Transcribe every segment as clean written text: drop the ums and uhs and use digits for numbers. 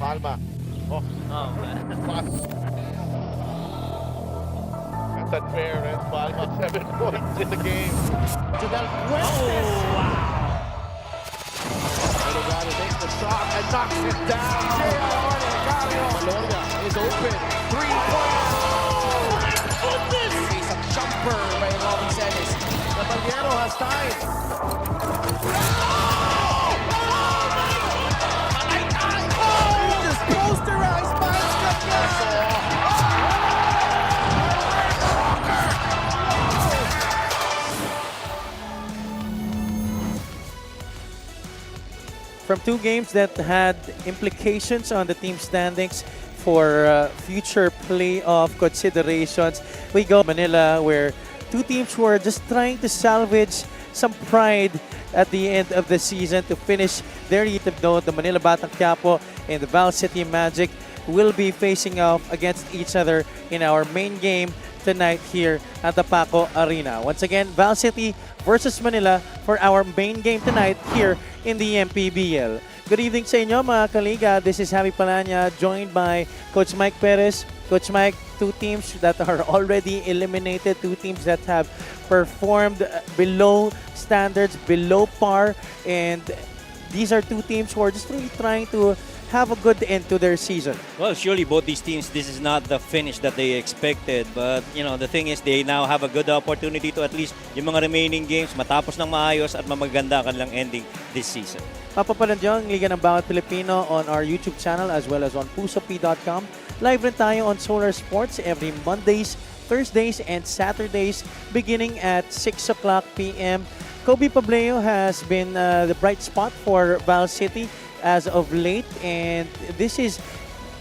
Palma. Oh, Oh, pass. That's unfair, and Palma 7 points in the game. To Del Fuentes. wow. Delgado takes the shot and knocks it down. Malonia is open. 3-point. Oh my goodness! Face a jumper by Valenzuela. Caballero has time. Just posterized by From two games that had implications on the team standings for future playoff considerations, we go Manila, where two teams were just trying to salvage some pride at the end of the season to finish their note. The Manila Batang Quiapo and the Val City Magic will be facing off against each other in our main game tonight here at the Paco Arena. Once again, Val City versus Manila for our main game tonight here in the MPBL. Good evening sa inyo mga kaliga. This is Javi Palanya joined by Coach Mike Perez. Coach Mike, two teams that are already eliminated, two teams that have performed below standards, below par, and these are two teams who are just really trying to have a good end to their season. Well, surely both these teams, this is not the finish that they expected. But, you know, the thing is, they now have a good opportunity to at least yung mga remaining games matapos ng maayos at mamaganda kanilang ending this season. Papapanood nyo ang Liga ng Bawat Pilipino on our YouTube channel as well as on pusop.com. Live rin tayo on Solar Sports every Mondays, Thursdays, and Saturdays beginning at 6 o'clock p.m. Kobe Pableo has been the bright spot for Val City as of late, and this is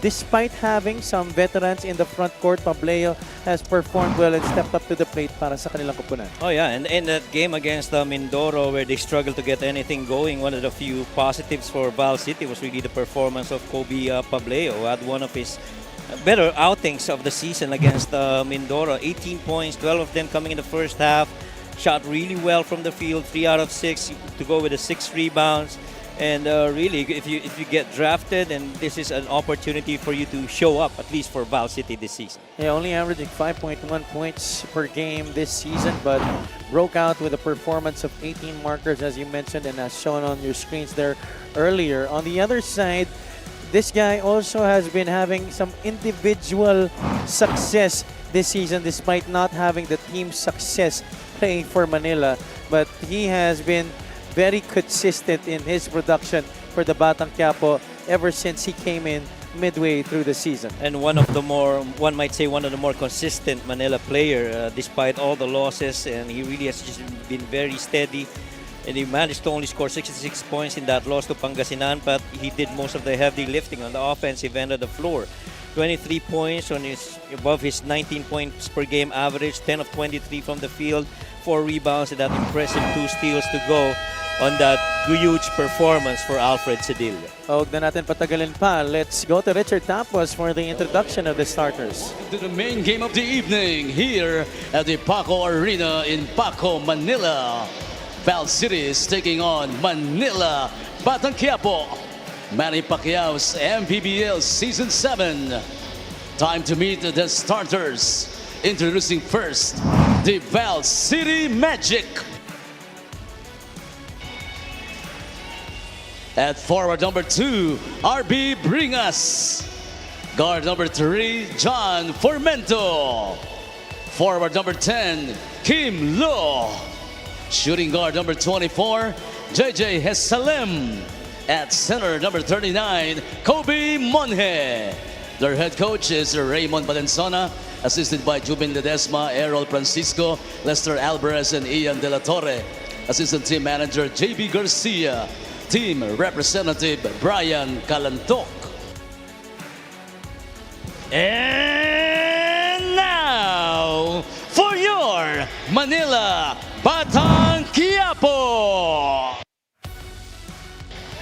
despite having some veterans in the front court. Pableo has performed well and stepped up to the plate para sa kanilang kupunan. Oh yeah, and in that game against Mindoro where they struggled to get anything going, one of the few positives for Val City was really the performance of Kobe Pableo, who had one of his better outings of the season against Mindoro. 18 points, 12 of them coming in the first half. Shot really well from the field, 3 out of 6 to go with the 6 rebounds. And really, if you get drafted, and this is an opportunity for you to show up, at least for Val City this season. Yeah, only averaging 5.1 points per game this season, but broke out with a performance of 18 markers, as you mentioned, and as shown on your screens there earlier. On the other side, this guy also has been having some individual success this season, despite not having the team success playing for Manila. But he has been very consistent in his production for the Batang Quiapo ever since he came in midway through the season. And one of the more, one might say, one of the more consistent Manila player despite all the losses, and he really has just been very steady. And he managed to only score 66 points in that loss to Pangasinan, but he did most of the heavy lifting on the offensive end of the floor. 23 points on his above his 19 points per game average, 10 of 23 from the field, 4 rebounds, and that impressive 2 steals to go on that huge performance for Alfred Cedillo. Huwag na natin patagalin pa. Let's go to Richard Tapos for the introduction of the starters. To the main game of the evening here at the Paco Arena in Paco, Manila. Val City is taking on Manila Batang Quiapo. Manny Pacquiao's MPBL Season 7. Time to meet the starters. Introducing first, the Val City Magic. At forward number 2, RB Bringas. Guard number 3, John Formento. Forward number 10, Kim Lo. Shooting guard number 24, JJ Hesalem. At center number 39, Kobe Monje. Their head coach is Raymond Valenzuela, assisted by Jubin Ledesma, Errol Francisco, Lester Alvarez, and Ian De La Torre. Assistant team manager JB Garcia. Team representative Brian Calantok. And now for your Manila Batang Quiapo.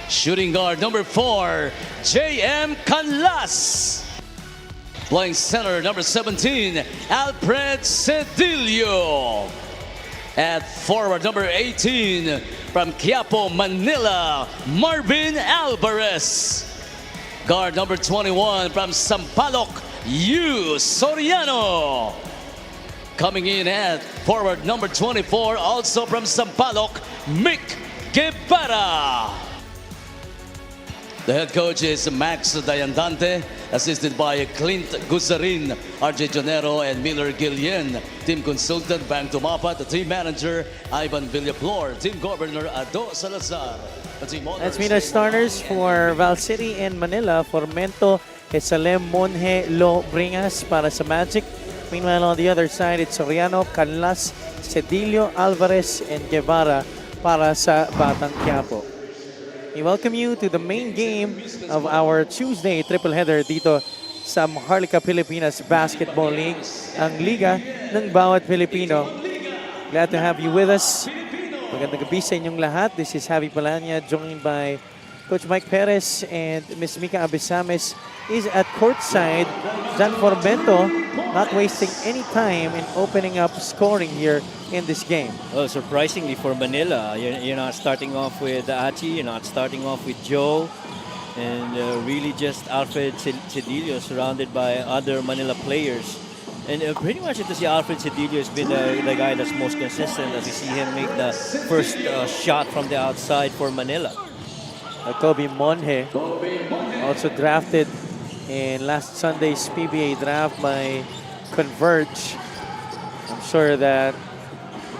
Shooting guard number 4, J.M. Canlas. Playing center number 17, Alfred Cedillo. At forward number 18, from Quiapo, Manila, Marvin Alvarez. Guard number 21 from Sampaloc, Yu Soriano. Coming in at forward number 24, also from Sampaloc, Mick Guevara. The head coach is Max Dayandante, assisted by Clint Guzarin, RJ Jonero, and Miller Guillen. Team consultant, Bang Tumapa. The team manager, Ivan Villaflor. Team governor, Ado Salazar. The team Let's meet our starters for Val City and Manila. Formento, Esalem, Monje, Lo, Bringas para sa Magic. Meanwhile, on the other side, it's Soriano, Canlas, Cedillo, Alvarez, and Guevara para sa Batang Quiapo. We welcome you to the main game of our Tuesday triple header dito sa Maharlika Pilipinas Basketball League, ang liga ng bawat Pilipino. Glad to have you with us. Magandang gabi sa inyong lahat. This is Javi Palanya, joined by Coach Mike Perez, and Ms. Mika Abisames is at courtside. Jan Formento not wasting any time in opening up scoring here in this game. Well, surprisingly for Manila, you're not starting off with Achi, you're not starting off with Joe, and really just Alfred Cedillo surrounded by other Manila players. And pretty much ito si Alfred Cedillo has been the guy that's most consistent as we see him make the first shot from the outside for Manila. Kobe Monje, also drafted in last Sunday's PBA draft by Converge. I'm sure that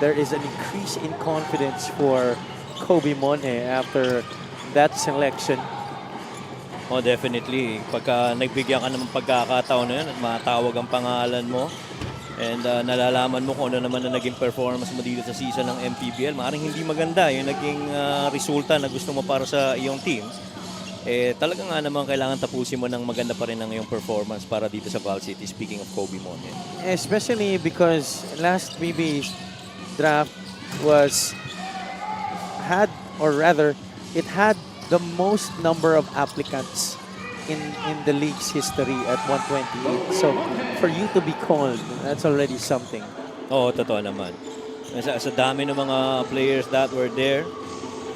there is an increase in confidence for Kobe Monje after that selection. Oh, definitely. Pagka nagbigyan ka ng pagkakataon na yun at matawag ang pangalan mo and nalalaman mo kung ano naman na naging performance mo dito sa season ng MPBL, maaaring hindi maganda yung naging resulta na gusto mo para sa iyong team. Eh, talaga nga naman kailangan tapusin mo ng maganda pa rin ang iyong performance para dito sa Val City, speaking of Kobe Monje. Especially because last PBA draft it had the most number of applicants in the league's history at 128. So for you to be called, that's already something. Oo, totoo naman. Sa dami ng mga players that were there,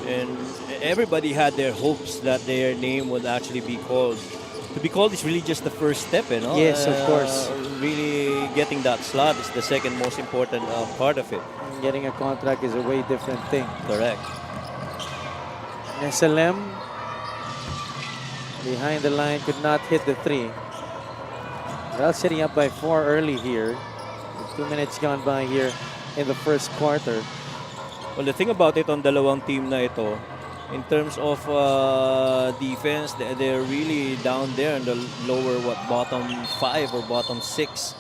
and everybody had their hopes that their name would actually be called. To be called is really just the first step, you know? Yes, of course. Really getting that slot is the second most important part of it. Getting a contract is a way different thing. Correct. SLM behind the line could not hit the three. Well, sitting up by 4 early here. 2 minutes gone by here in the first quarter. Well, the thing about it on dalawang team na ito, in terms of defense, they're really down there in the lower bottom 5 or bottom 6.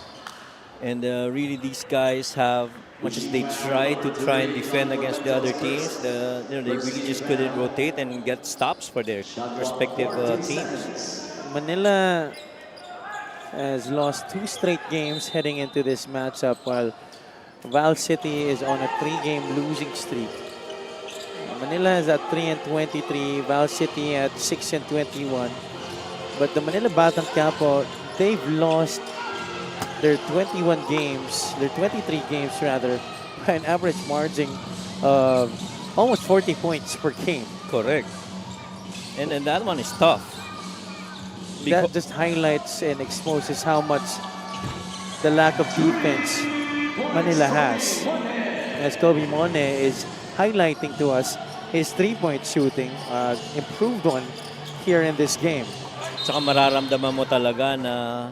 And really these guys have, much as they try and defend against the other teams, they really just couldn't rotate and get stops for their respective teams. Manila has lost 2 straight games heading into this matchup, while Val City is on a 3-game losing streak. Manila is at 3-23, Val City at 6-21. But the Manila Batang Quiapo, they've lost their 21 games, their 23 games rather, by an average margin of almost 40 points per game. Correct. And that one is tough. That just highlights and exposes how much the lack of defense Manila has. As Kobe Mone is highlighting to us his 3-point shooting, improved one here in this game. Saka mararamdaman mo talaga na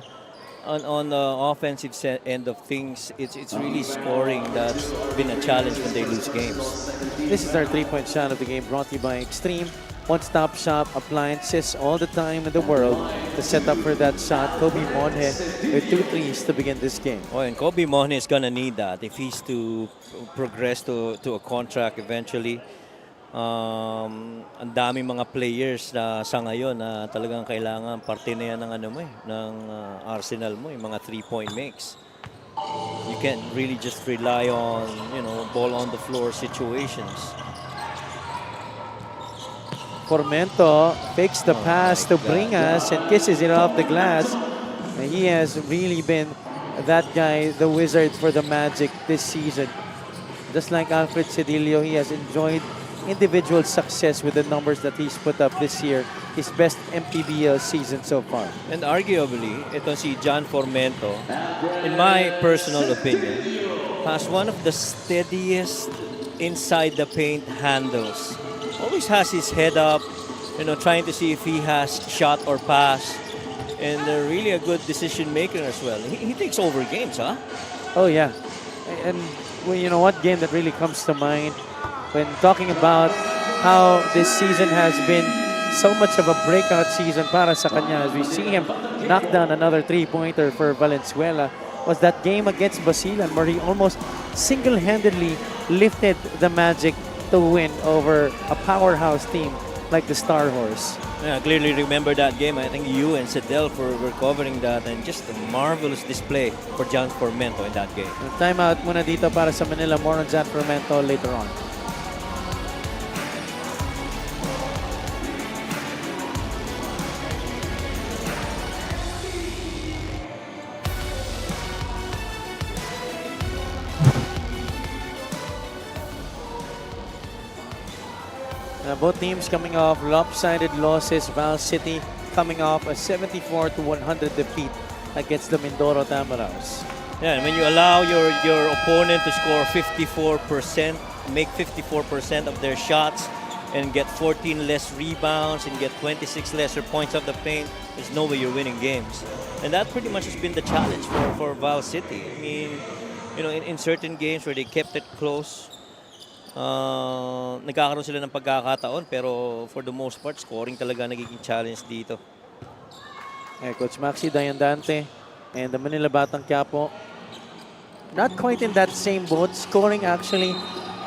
on the offensive end of things, it's really scoring that's been a challenge when they lose games. This is our 3-point shot of the game, brought to you by Extreme. One-stop shop appliances all the time in the world to set up for that shot. Kobe Monje with 2 threes to begin this game. Oh, and Kobe Monje is gonna need that if he's to progress to a contract eventually. Ang daming mga players na sa ngayon na talagang kailangan parte na yan ng ano mo ng arsenal mo, yung mga 3-point makes. You can't really just rely on, ball on the floor situations. Formento fakes the pass to Bringas and kisses it off the glass. And he has really been that guy, the wizard for the Magic this season. Just like Alfred Cedillo, he has enjoyed individual success with the numbers that he's put up this year. His best MPBL season so far. And arguably, ito si John Formento, in my personal opinion, has one of the steadiest inside the paint handles. Always has his head up, trying to see if he has shot or pass. And really a good decision maker as well. He takes over games, huh? Oh yeah, and well, you know what game that really comes to mind when talking about how this season has been so much of a breakout season para sa kanya, as we see him knock down another three-pointer for Valenzuela, was that game against Basilan where he almost single-handedly lifted the Magic to win over a powerhouse team like the Star Horse. Yeah, I clearly remember that game. I think you and Sedel were covering that, and just a marvelous display for John Formento in that game. Timeout muna dito para sa Manila. More on John Formento later on. Both teams coming off lopsided losses. Val City coming off a 74-100 defeat against the Mindoro Tamaraws. Yeah, and when you allow your opponent to score 54%, make 54% of their shots, and get 14 less rebounds and get 26 lesser points of the paint, there's no way you're winning games. And that pretty much has been the challenge for Val City. I mean, in certain games where they kept it close, nagkakaroon sila ng pagkakataon, pero for the most part, scoring talaga nagiging challenge dito. Coach Maxi Dayandante and the Manila Batang Quiapo, not quite in that same boat. Scoring actually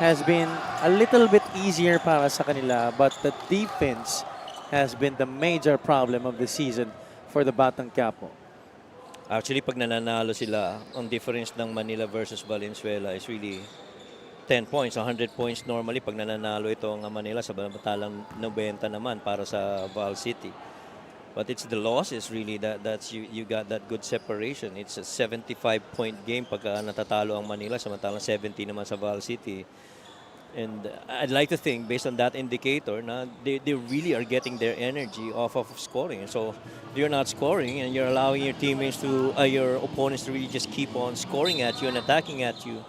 has been a little bit easier para sa kanila, but the defense has been the major problem of the season for the Batang Quiapo. Actually, pag nananalo sila, ang difference ng Manila versus Valenzuela is really 10 points, 100 points normally pag nananalo ito ang Manila, sa samantalang 90 naman para sa Val City. But it's the losses really that's you got that good separation. It's a 75-point game pag natatalo ang Manila, samantalang 70 naman sa Val City. And I'd like to think, based on that indicator, they really are getting their energy off of scoring. And so if you're not scoring and you're allowing your teammates your opponents to really just keep on scoring at you and attacking at you,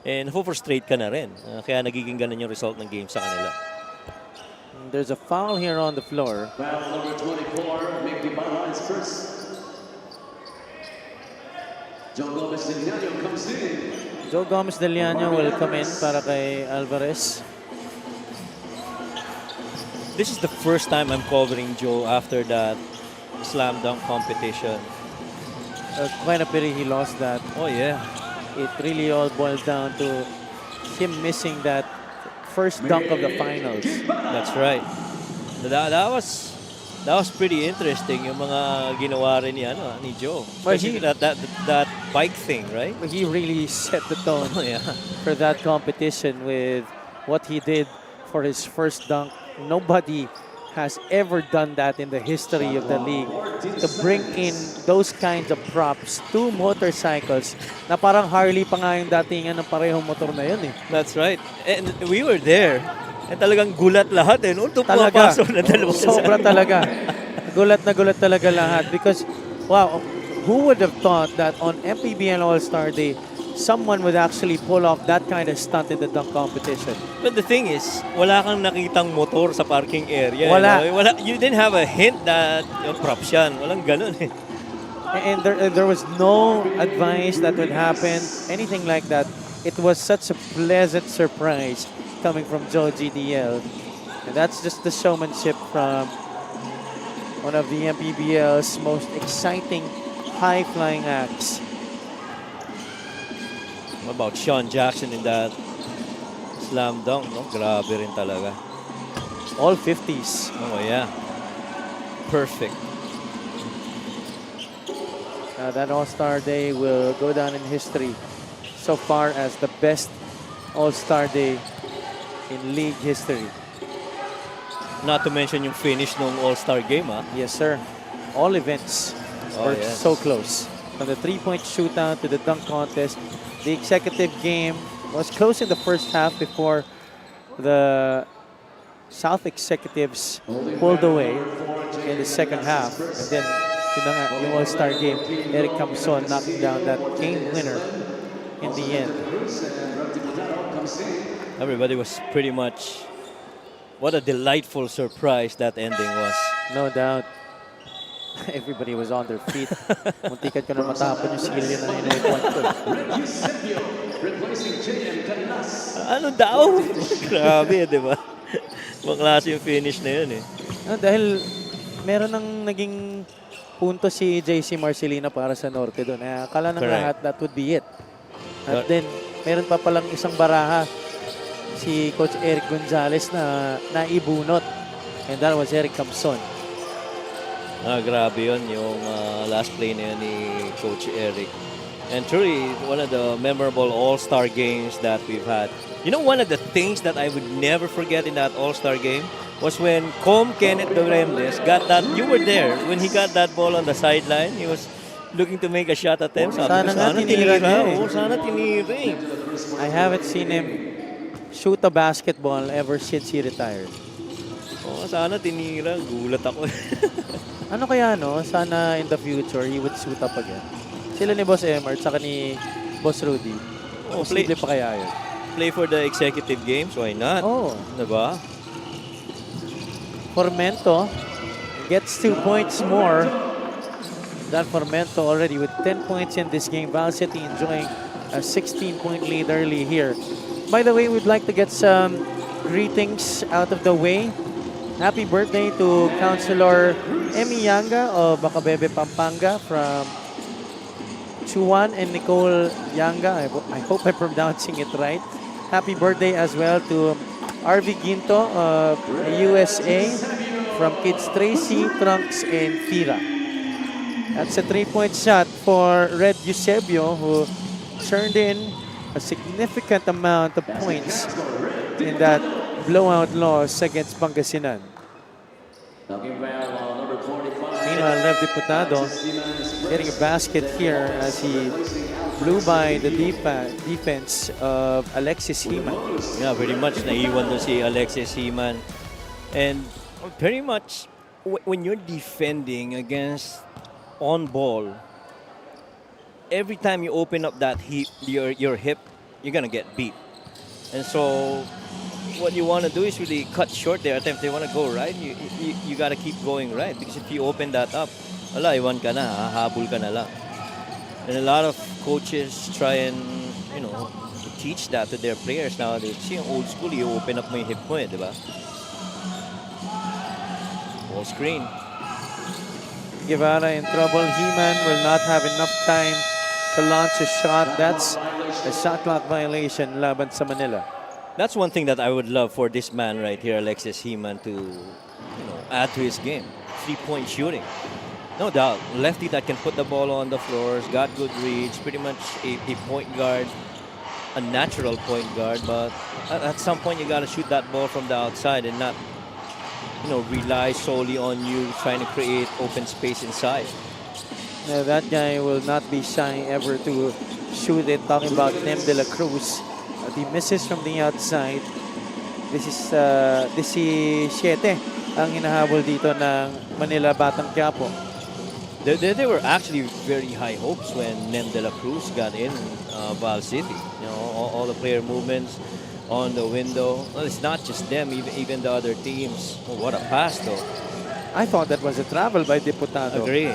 and frustrate ka na rin. Kaya nagiging ganun yung result ng game sa kanila. There's a foul here on the floor. Foul number 24, Mickey Baha's first. Joe Gomez Deliano comes in. Joe Gomez Deliano will come in para kay Alvarez. This is the first time I'm covering Joe after that slam dunk competition. Quite a pity he lost that. Oh yeah. It really all boils down to him missing that first dunk of the finals. That's right. That was pretty interesting yung mga ginawa rin ni Joe. Especially that bike thing, right? He really set the tone Oh, yeah. for that competition with what he did for his first dunk. Nobody has ever done that in the history of the league, to bring in those kinds of props, 2 motorcycles na parang Harley pa nga yung datingan ng parehong motor na yun eh. That's right. And we were there. And talagang gulat lahat eh. Noon Talaga. pumapasok na dalawa. Sobra talaga. Gulat na gulat talaga lahat because, wow, who would have thought that on MPBL All-Star Day, someone would actually pull off that kind of stunt in the dunk competition. But the thing is, wala kang nakitang motor sa parking area. Wala. You didn't have a hint that yung props yan. Walang ganun eh. And there was no advice that would happen, anything like that. It was such a pleasant surprise coming from Joe GDL. And that's just the showmanship from one of the MPBL's most exciting high-flying acts. What about Sean Jackson in that slam dunk? No? Grabe rin talaga. All 50s. Oh yeah. Perfect. That All-Star Day will go down in history so far as the best All-Star Day in league history. Not to mention yung finish ng All-Star game, ha? Yes, sir. All events were yes. so close. From the three-point shootout to the dunk contest, the executive game was close in the first half before the South executives pulled away in the second half. And then, yun na nga, yung All-Star game, Eric Camson knocking down that game winner in the end. Everybody was pretty much, what a delightful surprise that ending was. No doubt. Everybody was on their feet. Muntikan ko na matapon yung silya na inuwi ko. Ano daw? Grabe, di ba? Maklase yung finish na yun eh. Dahil meron ng naging punto si JC Marcelino para sa Norte doon. Akala ng Correct. lahat that would be it. At then, meron pa palang isang baraha si Coach Eric Gonzalez na naibunot. And that was Eric Camson. Grabe yun, yung last play na yun ni Coach Eric. And truly, one of the memorable All-Star games that we've had. You know, one of the things that I would never forget in that All-Star game was when Kenneth Doremles got that, you were there, when he got that ball on the sideline, he was looking to make a shot attempt. Sana nga tinira niya eh. Oo, sana tinira eh. I haven't seen him shoot a basketball ever since he retired. Oo, sana tinira. Gulat ako. Ano kaya no? Sana in the future he would suit up again. Sila ni Boss Emmer at saka ni Boss Rudy. Posible pa kaya yun? Play for the executive games, why not? Oh. Diba? Formento gets 2 points more. That Formento already with 10 points in this game. Val City enjoying a 16-point lead early here. By the way, we'd like to get some greetings out of the way. Happy birthday to Councilor Emmy Yanga of Bacabebe, Pampanga from Chuan and Nicole Yanga. I hope I'm pronouncing it right. Happy birthday as well to RV Ginto of the USA from Kids Tracy, Trunks, and Fira. That's a 3-point shot for Red Eusebio, who turned in a significant amount of points in that blowout loss against Pangasinan. Meanwhile, Rev Diputado getting a basket here as he blew by the defense of Alexis Himan. Yeah, pretty much naiwan doon si Alexis Himan. And very much when you're defending against on ball, every time you open up that your hip, you're gonna get beat. And so what you want to do is really cut short there. If they want to go right, you got to keep going right. Because if you open that up, wala, iwan ka na, hahabol ka na lang. And a lot of coaches try and, you know, teach that to their players nowadays. See, old school, you open up mo yung hip mo eh, di ba? Ball screen. Guevara in trouble. Heman will not have enough time to launch a shot. That's a shot clock violation laban sa Manila. That's one thing that I would love for this man right here, Alexis Heman, to add to his game. 3-point shooting. No doubt. Lefty that can put the ball on the floors, got good reach, pretty much a point guard, a natural point guard. But at some point, you got to shoot that ball from the outside and not, rely solely on you trying to create open space inside. Now, that guy will not be shy ever to shoot it. Talking about Nem de la Cruz. He misses from the outside. This is 17 ang hinahabol dito ng Manila Batang Quiapo. There were actually very high hopes when Nem de la Cruz got in Val City. All the player movements on the window. Well, it's not just them, even the other teams. Oh, what a pass, though. I thought that was a travel by Diputado. Agree.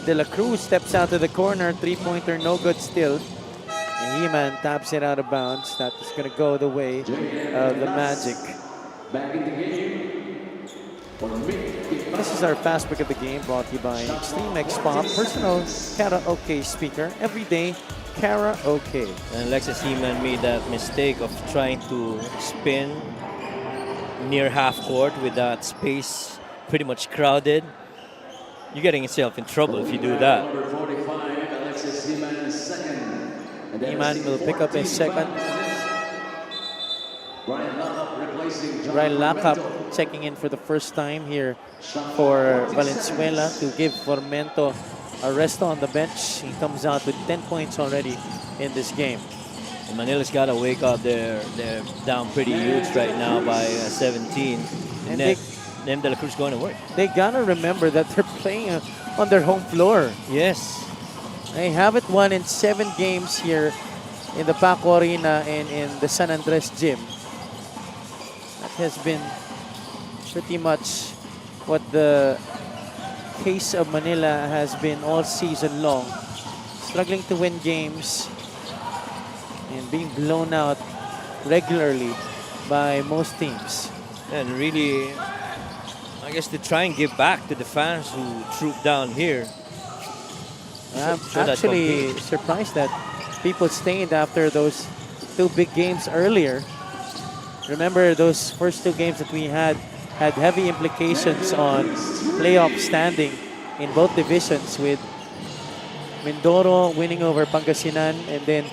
De la Cruz steps out to the corner. Three-pointer, no good still. And Heman taps it out of bounds. That is going to go the way of the Magic. This is our fast break of the game, brought to you by Extreme X Pop, personal karaoke speaker, everyday karaoke. And Alexis Heman made that mistake of trying to spin near half court with that space pretty much crowded. You're getting yourself in trouble if you do that. Heman will pick up his second. Brian Lacap checking in for the first time here for Valenzuela to give Formento a rest on the bench. He comes out with 10 points already in this game. Manila's got to wake up. They're down pretty huge right now by 17. And Nem de la Cruz going to work. they gotta remember that they're playing on their home floor. Yes. They haven't won in 7 games here in the Paco Arena and in the San Andres gym. That has been pretty much what the case of Manila has been all season long. Struggling to win games and being blown out regularly by most teams. And really, I guess to try and give back to the fans who trooped down here. I'm Should I actually compete? surprised that people stayed after those 2 big games earlier. Remember, those first 2 games that we had heavy implications on playoff standing in both divisions, with Mindoro winning over Pangasinan and then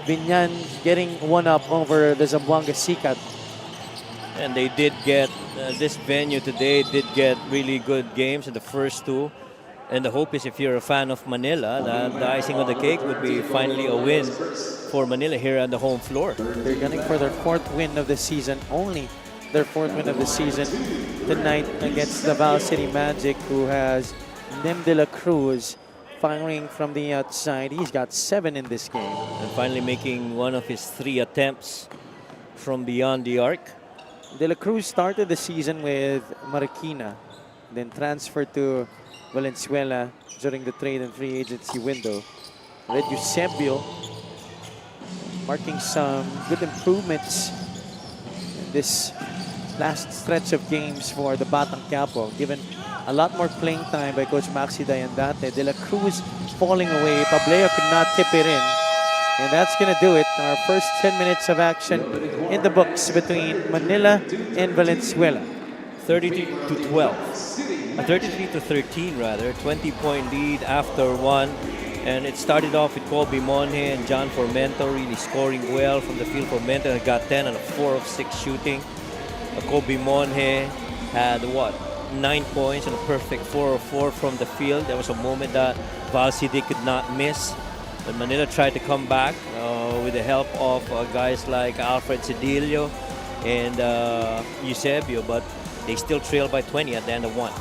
Binyan getting one up over the Zamboanga Sikat. And they did get, this venue today did get really good games in the first 2. And the hope is, if you're a fan of Manila, that the icing on the cake would be finally a win for Manila here on the home floor. They're gunning for their 4th win of the season, only their 4th win of the season tonight against the Val City Magic, who has Nem de la Cruz firing from the outside. He's got 7 in this game. And finally making one of his 3 attempts from beyond the arc. De la Cruz started the season with Marikina, then transferred to Valenzuela during the trade and free agency window. Red Eusebio marking some good improvements in this last stretch of games for the Batang Quiapo, given a lot more playing time by Coach Maxi Dayandate. De la Cruz falling away. Pableo could not tip it in. And that's going to do it. Our first 10 minutes of action in the books between Manila and Valenzuela. 33 to 12. 33 to 13 rather. 20-point lead after 1. And it started off with Colby Monje and John Formento really scoring well from the field. Formento got 10 on a 4 of 6 shooting. Colby Monje had 9 points and a perfect 4 of 4 from the field. There was a moment that Val City could not miss. But Manila tried to come back with the help of guys like Alfred Cedillo and Eusebio, but they still trailed by 20 at the end of 1.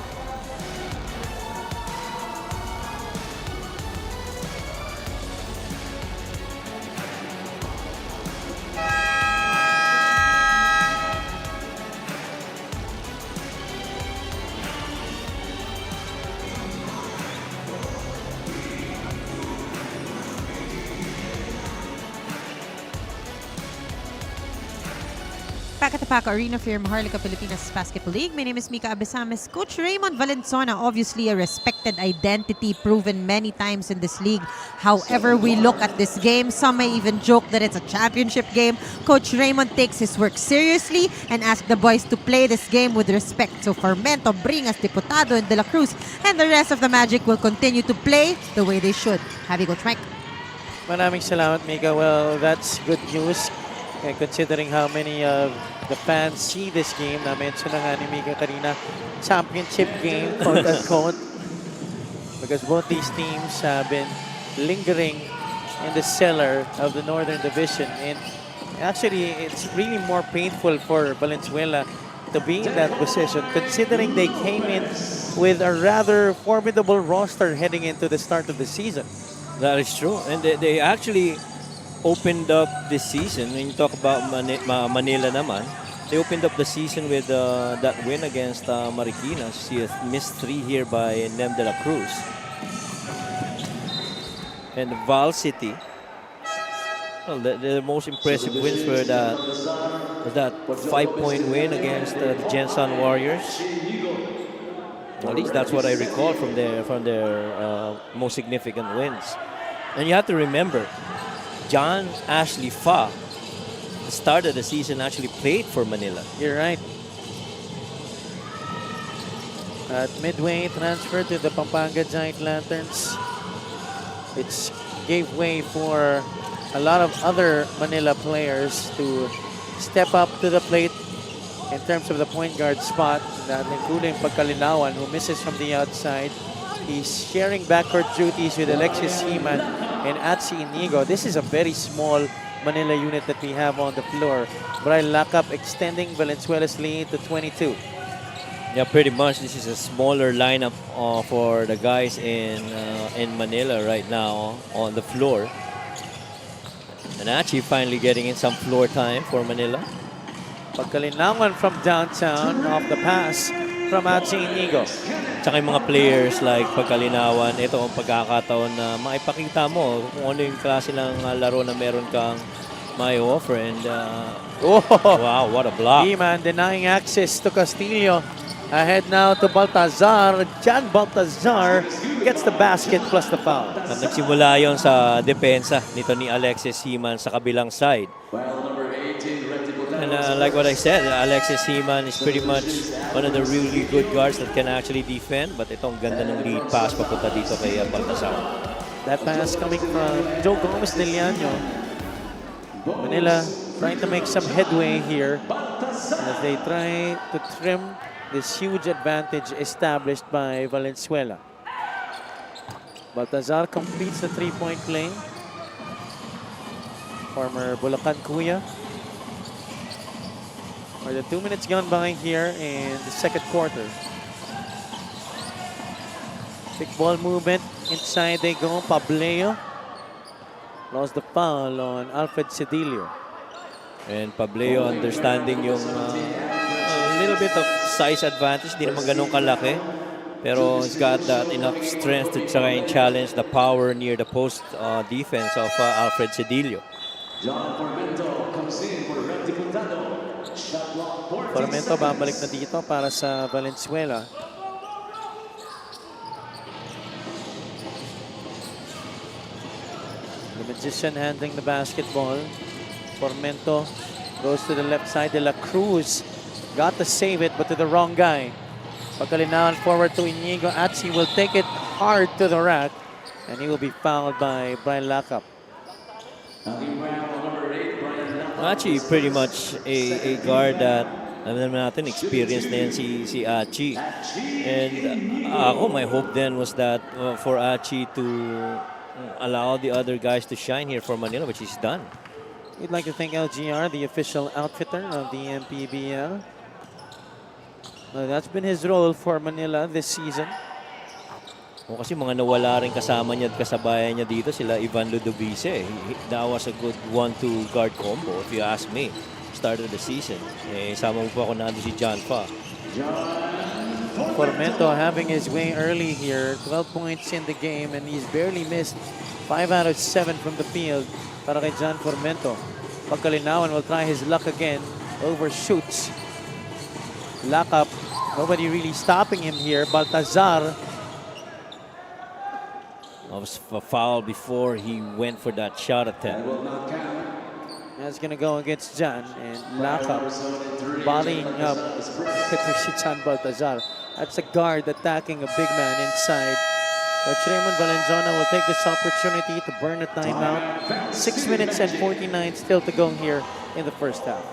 Back at the Paco Arena for your Maharlika Pilipinas Basketball League. My name is Mika Abesames. Coach Raymond Valenzuela, obviously a respected identity, proven many times in this league. However we look at this game, some may even joke that it's a championship game. Coach Raymond takes his work seriously and asks the boys to play this game with respect. So Formento, Bringas, Diputado, and De La Cruz and the rest of the Magic will continue to play the way they should. Happy Coach Mike. Maraming salamat, Mika. Well, that's good news. And considering how many of the fans see this game, na-mention na nga ni Mika kanina, championship game, quote-unquote. Because both these teams have been lingering in the cellar of the Northern Division. And actually, it's really more painful for Valenzuela to be in that position, considering they came in with a rather formidable roster heading into the start of the season. That is true. And they actually opened up this season. When you talk about Manila naman, they opened up the season with that win against Marikina. She has missed 3 here by Nem de la Cruz. And Val City, well, the most impressive wins were that 5-point win against the Gensan Warriors. At least that's what I recall from their most significant wins. And you have to remember, John Ashley Fa, the start of the season, actually played for Manila. You're right. At midway, transferred to the Pampanga Giant Lanterns. It gave way for a lot of other Manila players to step up to the plate in terms of the point guard spot, including Pagkalinawan, who misses from the outside. He's sharing backcourt duties with Alexis Heman and Atsi Inigo. This is a very small Manila unit that we have on the floor. Brian Lakap extending Valenzuela's lead to 22. Yeah, pretty much. This is a smaller lineup for the guys in Manila right now on the floor. And actually finally getting in some floor time for Manila. Pagkalinangan from downtown off the pass from Achi Inigo. Tsaka yung mga players like Pagkalinawan, ito ang pagkakataon na maipakita mo kung ano yung klase ng laro na meron kang may offer. And wow, what a block. E-man denying access to Castillo. Ahead now to Baltazar. Jan Baltazar gets the basket plus the foul. At nagsimula yon sa depensa nito ni Alexis Heman sa kabilang side. And like what I said, Alexis Heman is pretty much one of the really good guards that can actually defend. But itong ganda ng lead pass papunta dito kay Baltazar. That pass coming from Joe Gomez de Leaño. Manila trying to make some headway here as they try to trim this huge advantage established by Valenzuela. Baltazar completes the three-point play. Former Bulacan Kuya. Or the 2 minutes gone by here in the second quarter. Big ball movement. Inside they go. Pableo lost the foul on Alfred Cedillo. And Pableo understanding yung a little bit of size advantage. Di naman ganun kalaki. Pero he's got that enough strength to try and challenge the power near the post defense of Alfred Cedillo. Formento babalik na dito para sa Valenzuela. The magician handling the basketball. Formento goes to the left side. De La Cruz got to save it, but to the wrong guy. Pagkalinawan forward to Inigo. Atsi will take it hard to the rack, and he will be fouled by Brian Lakap. Actually, pretty much a guard that alam natin, experienced na yan si Achi. And ako, my hope then was that for Achi to allow the other guys to shine here for Manila, which he's done. We'd like to thank LGR, the official outfitter of the MPBL. That's been his role for Manila this season. O kasi mga nawala rin kasama niya at kasabayan niya dito, sila Ivan Ludovice. That was a good 1-2 guard combo, if you ask me. Start of the season. Sama mo pa ako nandun si John Fa. Formento having his way early here. 12 points in the game, and he's barely missed 5 out of 7 from the field para kay John Formento. Pagkalinawan will try his luck again. Overshoots. Lakap. Nobody really stopping him here. Baltazar. Was a foul before he went for that shot attempt. That's going to go against Jan, and Lakap volleying up Jan Baltazar. That's a guard attacking a big man inside. Coach Raymond Valenzuela will take this opportunity to burn a timeout. 6 minutes and 49 still to go here in the first half.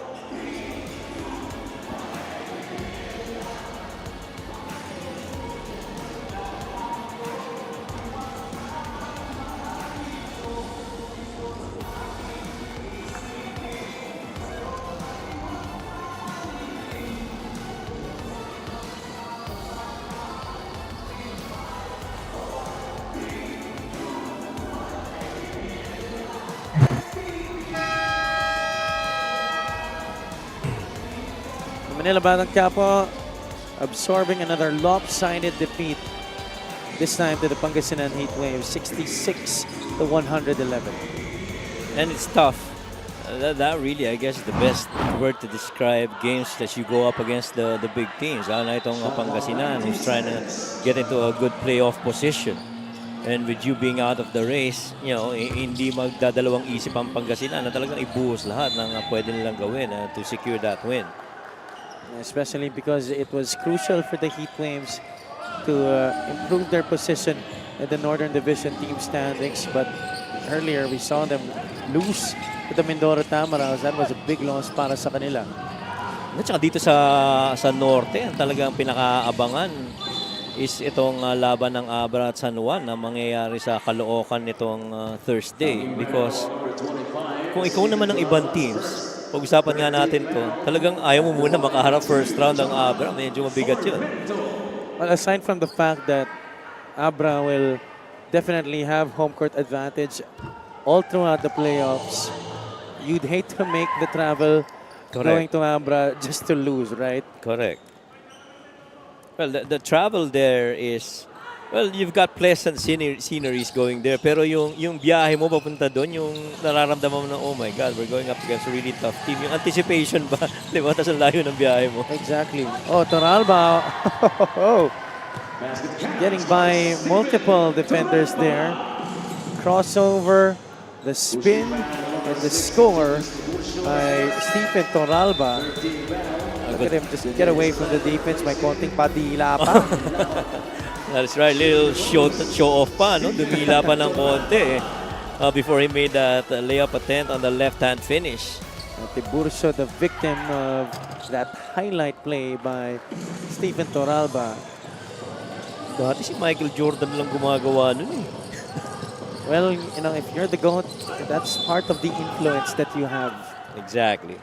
Manila Batang Quiapo absorbing another lopsided defeat. This time to the Pangasinan Heatwave, 66-111. And it's tough. That really, I guess, is the best word to describe games that you go up against the big teams. Lalo na itong Pangasinan, who's trying to get into a good playoff position. And with you being out of the race, you know, hindi magdadalawang isip ang Pangasinan na talagang ibuhos lahat ng pwede nilang gawin to secure that win. Especially because it was crucial for the Heatwaves to improve their position in the Northern Division team standings. But earlier we saw them lose to the Mindoro Tamaraws. That was a big loss para sa kanila. At saka dito sa Norte, talagang pinakaabangan is itong laban ng Abra at San Juan na mangyayari sa Caloocan nitong Thursday. Because kung ikaw naman ng ibang teams, pag-usapan nga natin to, talagang ayaw mo muna makaharap first round ng Abra. Medyo mabigat yun. Well, aside from the fact that Abra will definitely have home court advantage all throughout the playoffs, you'd hate to make the travel going to Abra just to lose, right? Correct. Well, the travel there is, well, you've got pleasant sceneries going there, pero yung biyahe mo papunta doon, yung nararamdaman mo na, oh my God, we're going up against a really tough team. Yung anticipation ba, di ba? Tapos ang layo ng biyahe mo. Exactly. Oh, Toralba. Getting by multiple defenders there. Crossover, the spin, and the score by Stephen Toralba. Look at him just get away from the defense by konting padila pa. That's right, little show off pa, no? Dumila pa ng konti before he made that layup attempt on the left-hand finish. Tiburcio, the victim of that highlight play by Stephen Toralba. Dati si Michael Jordan lang gumagawa nun eh. Well, you know, if you're the GOAT, that's part of the influence that you have. Exactly.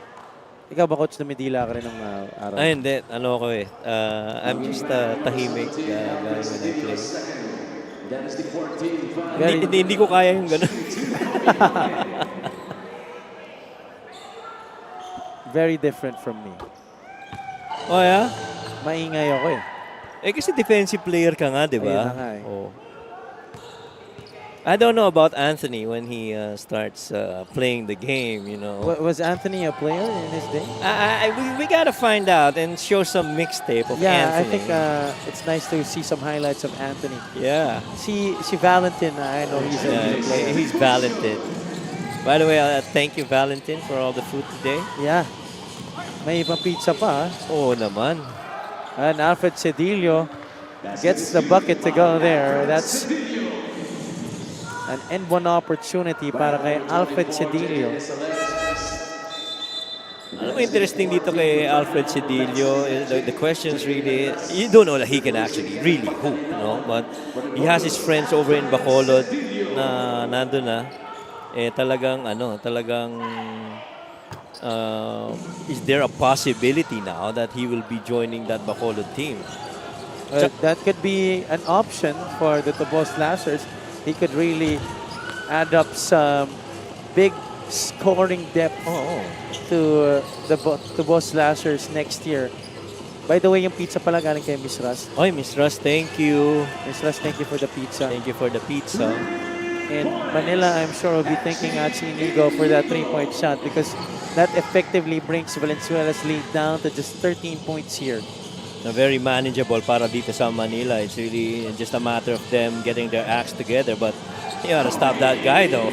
Ikaw ba, Coach, namidila ka rin ng araw? Ay, hindi. Ano ako eh. I'm just tahimik guy when I play. Hindi ko kaya yung gano'n. Very different from me. Oh, yeah? Maingay ako eh. Eh, kasi defensive player ka nga, di ba? Ayun na nga eh. Oh. I don't know about Anthony when he starts playing the game, you know. Was Anthony a player in his day? We gotta find out and show some mixtape of Yeah, Anthony. I think it's nice to see some highlights of Anthony. Yeah. Si Valentin, I know he's a player. He's Valentin. By the way, thank you, Valentin, for all the food today. Yeah. May ibang pizza pa. Oo naman. And Alfred Cedillo gets the bucket to go there. That's an N1 opportunity para kay Alfred Cedillo. Ano mo interesting dito kay Alfred Cedillo, the questions really, you don't know that he can actually really hoop, you know? But he has his friends over in Bacolod na nandun na. Eh talagang, is there a possibility now that he will be joining that Bacolod team? That could be an option for the Tobos Slashers. He could really add up some big scoring depth to the Tobos Slashers next year. By the way, yung pizza pala galing kay Miss Russ. Oy, Miss Russ, thank you. Miss Russ, thank you for the pizza. Thank you for the pizza. In Manila, I'm sure will be thanking Achi Inigo for that 3-point shot because that effectively brings Valenzuela's lead down to just 13 points here. Very manageable para dito sa Manila. It's really just a matter of them getting their acts together. But you gotta stop that guy though.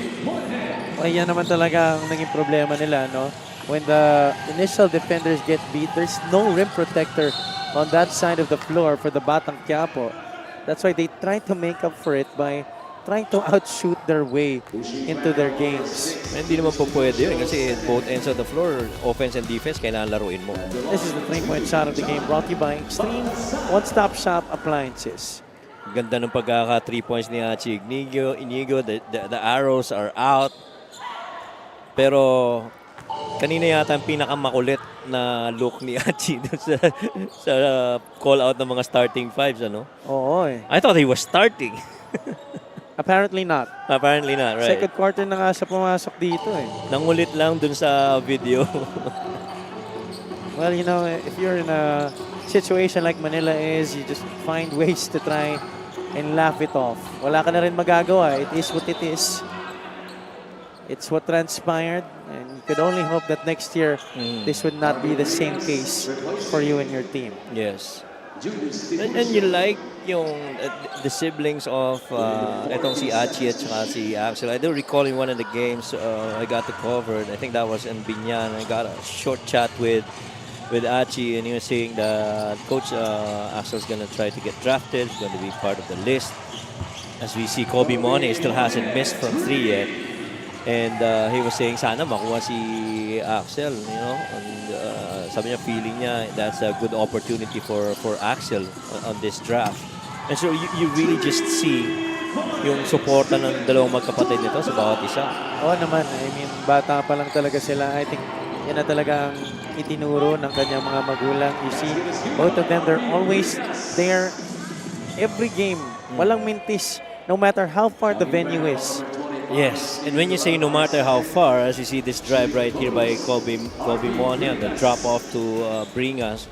Ay, yan naman talaga ang naging problema nila, no? When the initial defenders get beat, there's no rim protector on that side of the floor for the Batang Quiapo. That's why they try to make up for it by trying to outshoot their way into their games. Hindi naman po pwede yun kasi both ends of the floor, offense and defense, kailangan laruin mo. This is the 3-point shot of the game brought to you by Extreme One-Stop Shop Appliances. Ganda ng pagkaka 3 points ni Achi Inigo. The arrows are out. Pero kanina yata ang pinakamakulit na look ni Achi sa call out ng mga starting fives, ano? Oo eh. I thought he was starting. Apparently not. Apparently not, right? Second quarter na nga siya pumasok dito eh. Nangulit lang dun sa video. Well, you know, if you're in a situation like Manila is, you just find ways to try and laugh it off. Wala ka na rin magagawa. It is what it is. It's what transpired. And you could only hope that next year, this would not be the same case for you and your team. Yes. And you like yung the siblings of etong si Achi at saka si Axel. I do recall in one of the games I got to cover. I think that was in Binyan. I got a short chat with Achi, and he was saying that Coach Axel's gonna try to get drafted. He's going to be part of the list. As we see, Kobe Mone still hasn't missed from 3 yet. And he was saying sana makuha si Axel, you know. And sabi niya, feeling niya that's a good opportunity for Axel on this draft. And so you really just see yung suporta ng dalawang magkapatid nito sa bawat isa. Oo naman. I mean, bata pa lang talaga sila. I think yan na talaga ang itinuro ng kanyang mga magulang. You see, both of them, they're always there every game. Walang mintis, no matter how far the venue is. Yes, and when you say no matter how far, as you see this drive right here by Kobe Monia, the drop off to bring us.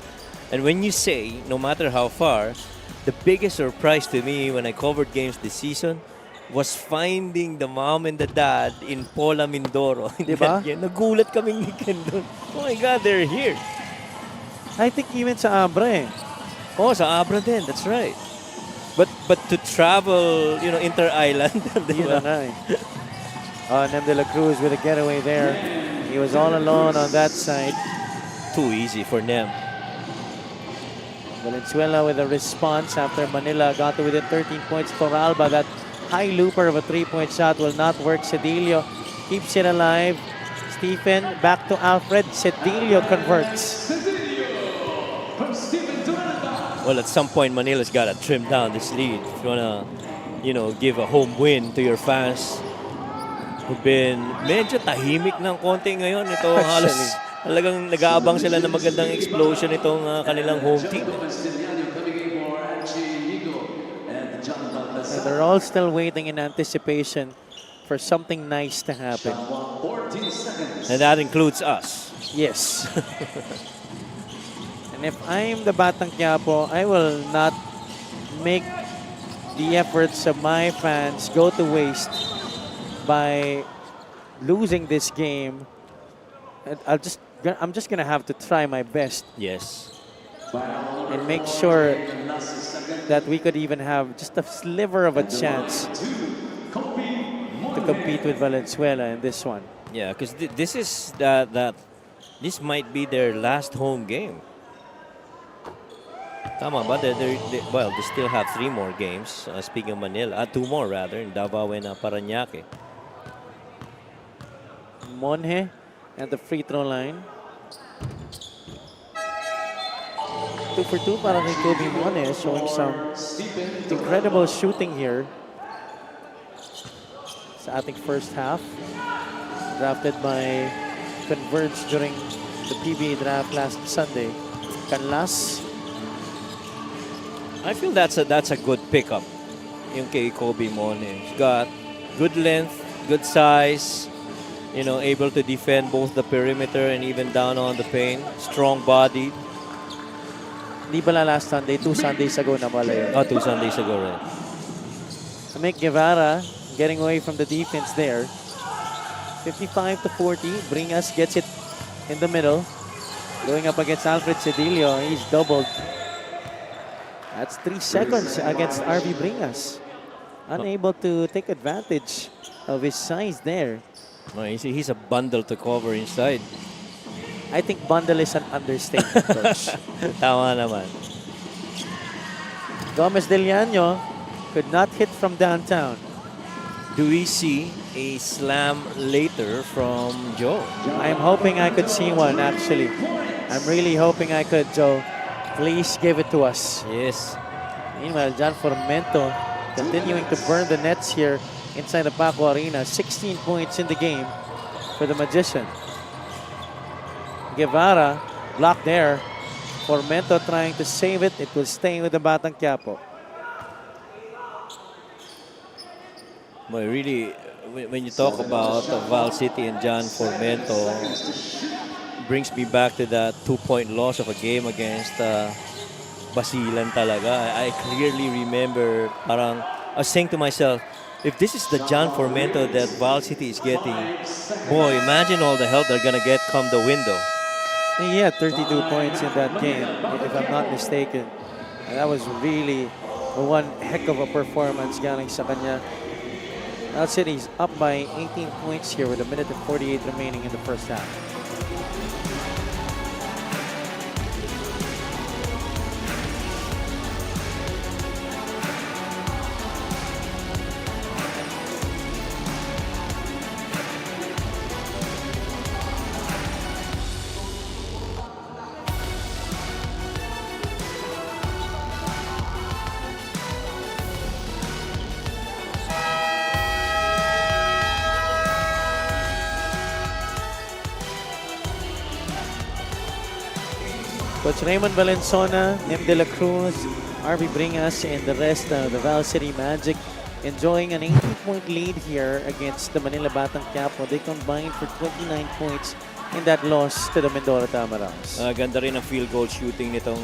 And when you say no matter how far, the biggest surprise to me when I covered games this season was finding the mom and the dad in Pola Mindoro. Diba? Nagulat kaming weekend doon. Oh my God, they're here. I think even sa Abra eh. Oh, sa Abra din, that's right. But to travel, inter-island, Yun na nga eh. Nem de la Cruz with a getaway there. He was all alone on that side. Too easy for them. Valenzuela with a response after Manila got to within 13 points. Toralba, that high looper of a three-point shot will not work. Cedillo keeps it alive. Stephen back to Alfred. Cedillo converts. Well, at some point, Manila's got to trim down this lead if you want to, give a home win to your fans who've been medyo tahimik ng konti ngayon. Ito halos talagang nag-aabang sila ng magandang explosion itong kanilang home team. And they're all still waiting in anticipation for something nice to happen. And that includes us. Yes. And if I'm the Batang Quiapo, I will not make the efforts of my fans go to waste by losing this game. And I'm just gonna have to try my best Yes. and make sure that we could even have just a sliver of a chance to compete with Valenzuela in this one. Yeah, because this is this might be their last home game. Tama ba? They still have 3 more games. Speaking of Manila, 2 more rather, in Davao and Parañaque. Monje at the free throw line. 2 for 2 para kay Kobe Monje, showing some incredible shooting here sa ating first half. Drafted by Converge during the PBA draft last Sunday. Canlas. I feel that's a good pickup. Yung kay Kobe Monje. He's got good length, good size, able to defend both the perimeter and even down on the paint. Strong body. Di bala last Sunday, 2 Sundays ago na pala yun. 2 Sundays ago, right? Mick Guevara getting away from the defense there. 55 to 40. Bringas gets it in the middle. Going up against Alfred Cedillo. He's doubled. That's 3 seconds against RB Bringas. Unable to take advantage of his size there. No, he's a bundle to cover inside. I think bundle is an understatement, coach. Tama naman. Gomez Del Llano could not hit from downtown. Do we see a slam later from Joe? I'm hoping I could see one, actually. I'm really hoping I could, Joe. Please give it to us. Yes. Meanwhile, John Formento continuing to burn the nets here inside the Paco Arena. 16 points in the game for the Magician. Guevara blocked there. Formento trying to save it. It will stay with the Batang Quiapo. Well, really, when you talk about Val City and John Formento, brings me back to that 2-point loss of a game against Basilan talaga. I clearly remember, I was saying to myself, if this is the John Formento that Val City is getting, boy, imagine all the help they're gonna get come the window. He had 32 points in that game, if I'm not mistaken. And that was really one heck of a performance galing sa kanya. Val City's up by 18 points here with 1:48 remaining in the first half. Coach Raymond Valenzuela, M. De La Cruz, RB Bringas, and the rest of the Val City Magic enjoying an 18-point lead here against the Manila Batang Quiapo. They combined for 29 points in that loss to the Mindoro Tamarals. Ganda rin ang field goal shooting nitong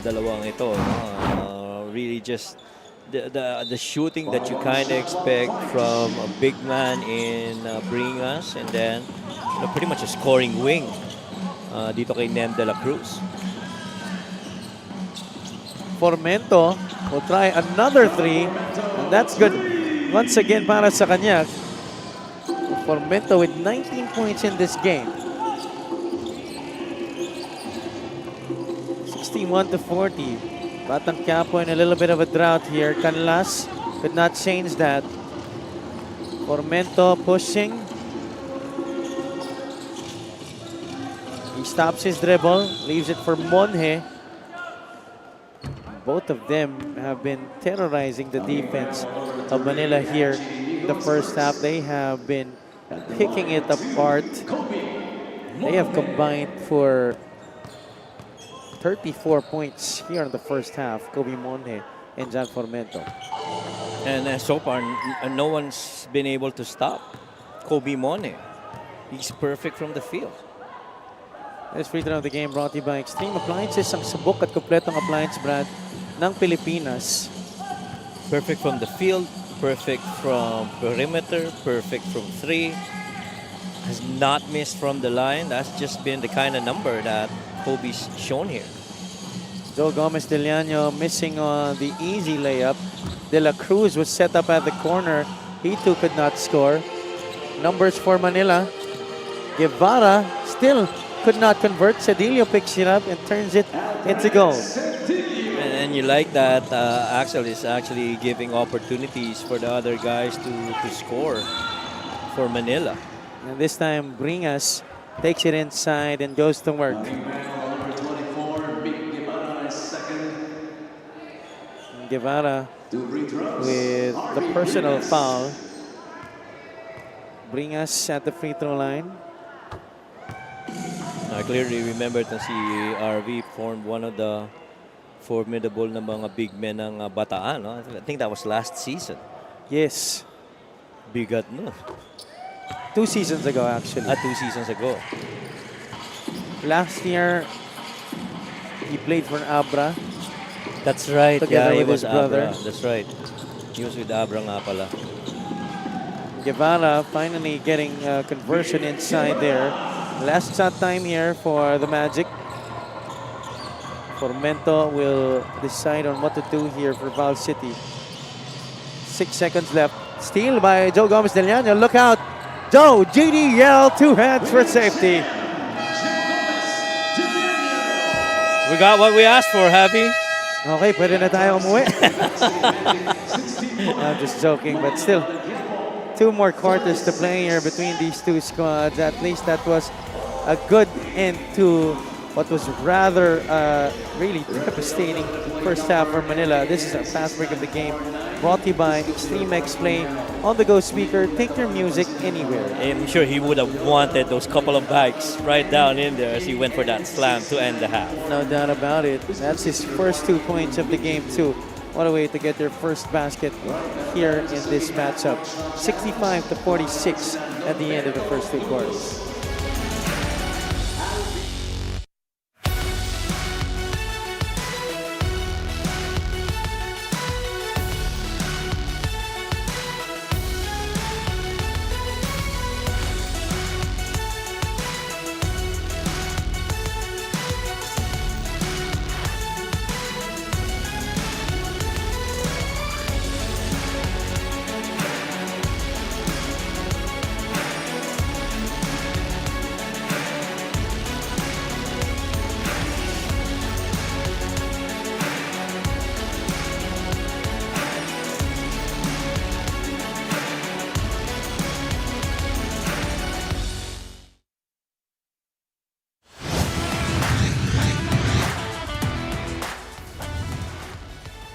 dalawang ito. No? Really just the shooting that you kind of expect from a big man in Bringas, and then pretty much a scoring wing dito kay Nem De La Cruz. Formento will try another three, and that's good once again para sa kanya. Formento with 19 points in this game. 61-40. Batang Quiapo in a little bit of a drought here. Canlas could not change that. Formento pushing. He stops his dribble, leaves it for Monje. Both of them have been terrorizing the defense of Manila here in the first half. They have been picking it apart. They have combined for 34 points here in the first half, Kobe Monje and John Formento. And so far, no one's been able to stop Kobe Monje. He's perfect from the field. This free throw of the game brought to you by Extreme Appliances, ang subok at kompletong appliance brand ng Pilipinas. Perfect from the field, perfect from perimeter, perfect from three. Has not missed from the line. That's just been the kind of number that Kobe's shown here. Joe Gomez de Llano missing on the easy layup. De La Cruz was set up at the corner. He too could not score. Numbers for Manila. Guevara still could not convert. Cedillo picks it up and turns it into goal. And you like that Axel is actually giving opportunities for the other guys to score for Manila. And this time Bringas takes it inside and goes to work. Guevara with the personal foul. Bringas at the free throw line. I clearly remember na si RV formed one of the formidable na mga big men ng Bataan. No? I think that was last season. Yes. Bigat no. 2 seasons ago actually. 2 seasons ago. Last year, he played for Abra. That's right. Together Yeah, he with was his brother. Abra. That's right. He was with Abra nga pala. Guevara finally getting conversion inside there. Last shot time here for the Magic. Formento will decide on what to do here for Val City. 6 seconds left. Steal by Joe Gomez de Llano. Look out. Joe, GDL, 2 hands for safety. We got what we asked for, Happy. Okay, pwede na tayo umuwi. I'm just joking, but still, 2 more quarters to play here between these two squads. At least that was a good end to what was rather really devastating first half for Manila. This is a fast break of the game brought to you by Extreme X Play on-the-go speaker. Take your music anywhere. I'm sure he would have wanted those couple of bikes right down in there as he went for that slam to end the half. No doubt about it. That's his first 2 points of the game too. What a way to get their first basket here in this matchup. 65-46 at the end of the first 2 quarters.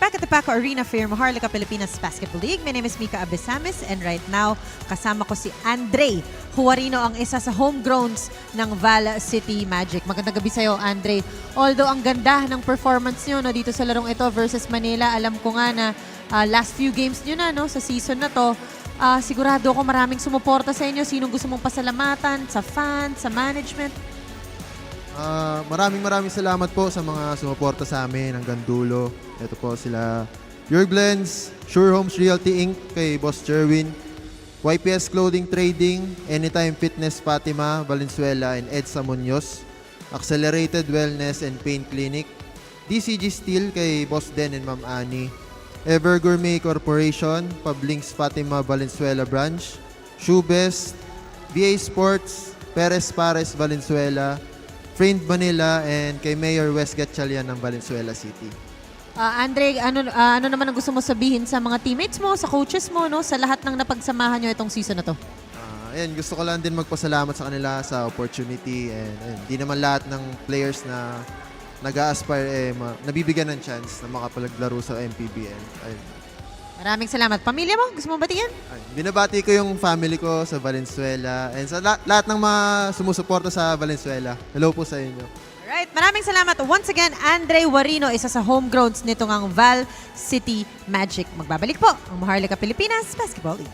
Back at the Paco Arena for your Maharlika Pilipinas Basketball League. My name is Mika Abesamis and right now kasama ko si Andre Juarino, ang isa sa homegrowns ng Val City Magic. Magandang gabi sa'yo, Andre. Although ang ganda ng performance nyo no, dito sa larong ito versus Manila, alam ko nga na last few games nyo na no, sa season na to, sigurado ako maraming sumuporta sa inyo. Sinong gusto mong pasalamatan? Sa fans, sa management? Maraming salamat po sa mga sumuporta sa amin hanggang dulo. Ito po sila Your Blends, Sure Homes Realty Inc. kay Boss Jerwin, YPS Clothing Trading, Anytime Fitness Fatima, Valenzuela and Edsa Munoz, Accelerated Wellness and Pain Clinic, DCG Steel kay Boss Den and Ma'am Annie, Ever Gourmet Corporation, Publinks Fatima Valenzuela Branch, Shoebest, VA Sports, Perez Pares Valenzuela, Friend Manila, and kay Mayor Wes Gatchalian ng Valenzuela City. Andre, ano naman ang gusto mo sabihin sa mga teammates mo, sa coaches mo, no, sa lahat ng napagsamahan nyo itong season na to? Ayan, gusto ko lang din magpasalamat sa kanila sa opportunity, and di naman lahat ng players na nag-a-aspire nabibigyan ng chance na makapaglaro sa MPBL. Ayun. Maraming salamat. Pamilya mo, gusto mo batiin? Binabati ko yung family ko sa Valenzuela and sa lahat ng mga sumusuporta sa Valenzuela. Hello po sa inyo. Alright, maraming salamat. Once again, Andre Juarino, isa sa homegrowns nito ngang Val City Magic. Magbabalik po ang Maharlika Pilipinas Basketball League.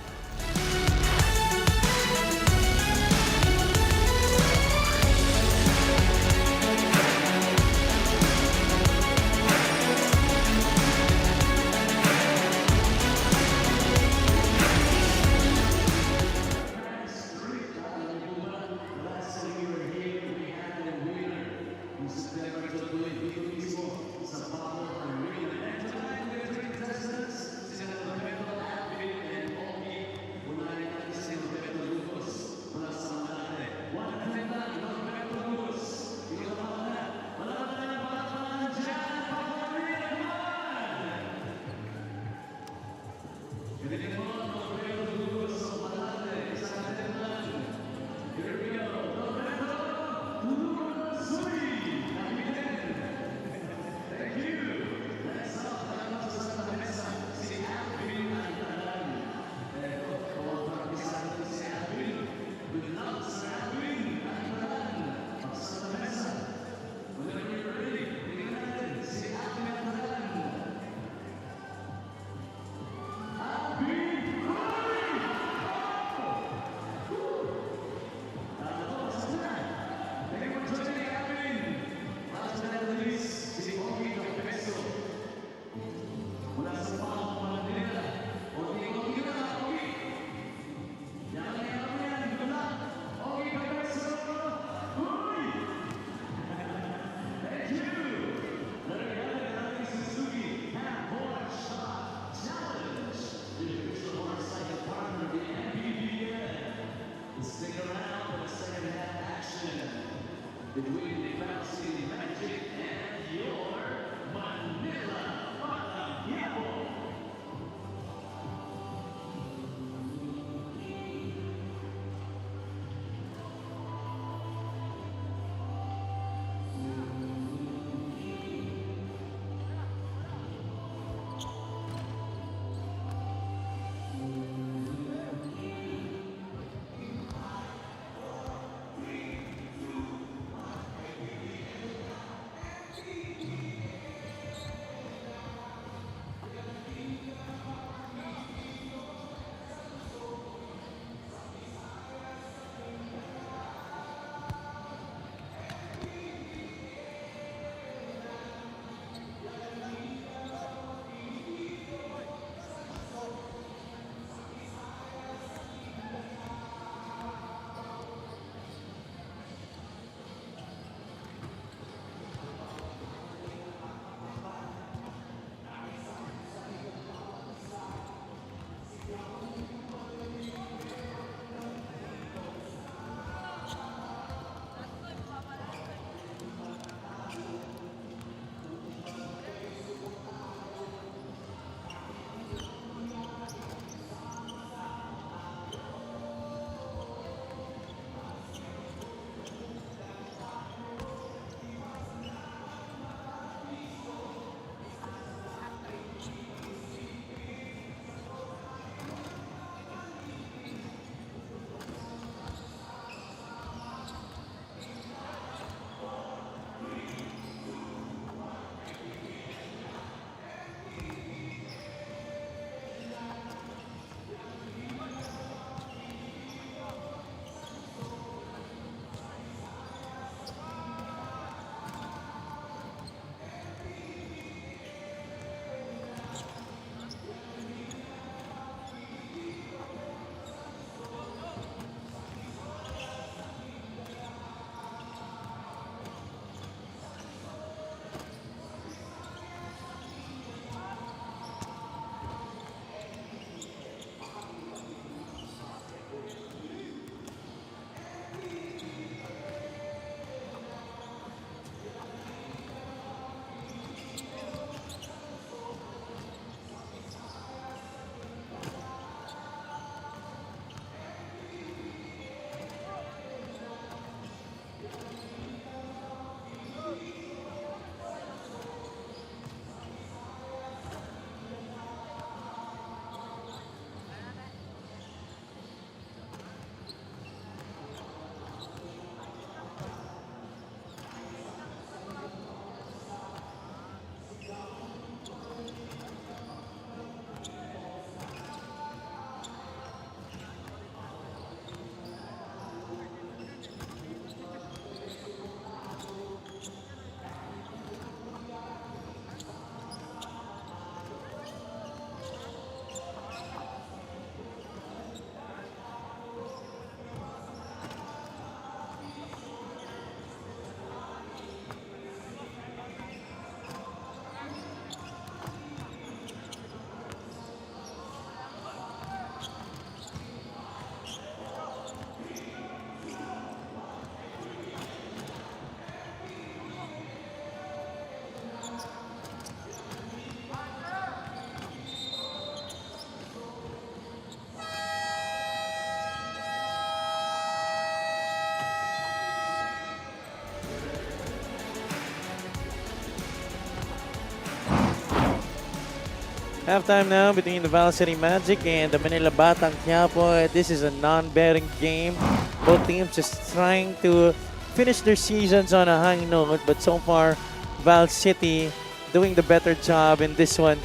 Halftime now between the Val City Magic and the Manila Batang Quiapo. This is a non-betting game. Both teams just trying to finish their seasons on a high note, but so far, Val City doing the better job in this one,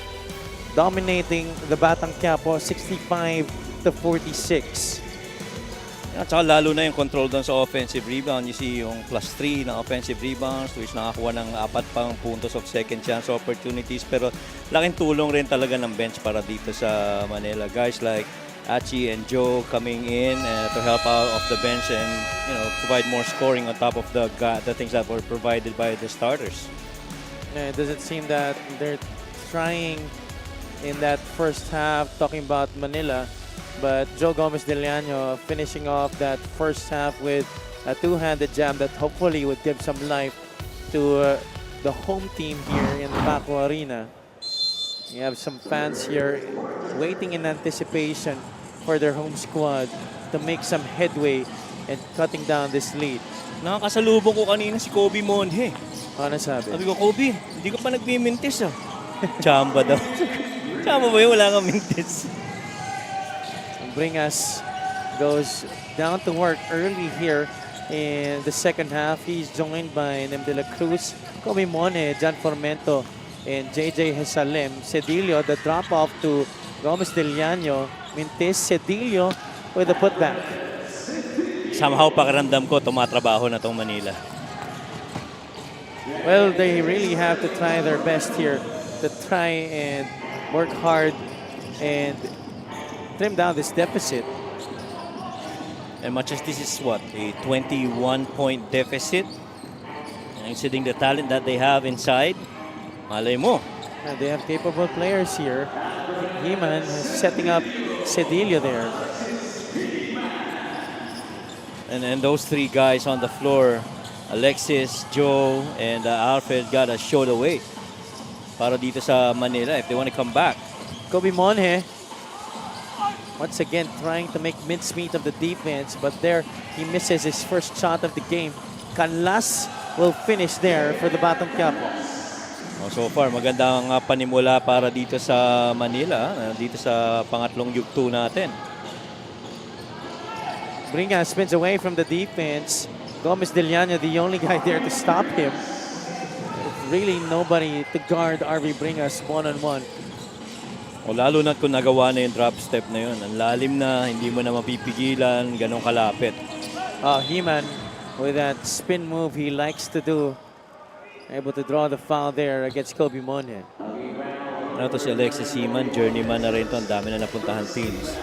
dominating the Batang Quiapo 65-46. At saka lalo na yung control doon sa offensive rebound. You see yung +3 na offensive rebounds, which nakakuha ng 4 pang puntos of second chance opportunities. Pero laking tulong rin talaga ng bench para dito sa Manila. Guys like Achi and Joe coming in to help out of the bench and provide more scoring on top of the things that were provided by the starters. It doesn't seem that they're trying in that first half, talking about Manila. But Joe Gomez de Leano finishing off that first half with a two-handed jam that hopefully would give some life to the home team here in the Paco Arena. You have some fans here waiting in anticipation for their home squad to make some headway and cutting down this lead. Nakakasalubong ko kanina si Kobe Monhe. Ano sabi? Sabi ko, Kobe, hindi ka pa nagmimintis ah. Chamba daw. Chamba ba yun? Wala kang mintis. Bringas goes down to work early here in the second half. He's joined by Nem de la Cruz, Kobe Mone, John Formento, and JJ Hesalem. Cedillo, the drop-off to Gomez de Llano. Mintis, Cedillo with a putback. Somehow pakiramdam ko, tumatrabaho na tong Manila. Well, they really have to try their best here to try and work hard and trim down this deficit. And much as this is what, a 21-point deficit, considering the talent that they have inside, malay mo. And they have capable players here. Heman setting up Cedillo there. And those three guys on the floor, Alexis, Joe, and Alfred, gotta show the way para dito sa Manila if they want to come back. Kobe Monhe once again trying to make mincemeat of the defense, but there he misses his first shot of the game. Canlas will finish there for the Batang Quiapo. So far, magandang panimula para dito sa Manila, dito sa pangatlong yugto natin. Bringas spins away from the defense. Gomez de Llano, the only guy there to stop him. Really nobody to guard RV Bringas one-on-one. O lalo na kung nagawa na yung drop step na yun. Ang lalim na, hindi mo na mapipigilan, ganong kalapit. Heman with that spin move he likes to do. Able to draw the foul there against Kobe Monhe. Ano to si Alexis Heman, journeyman na rin to. Ang dami na napuntahan teams.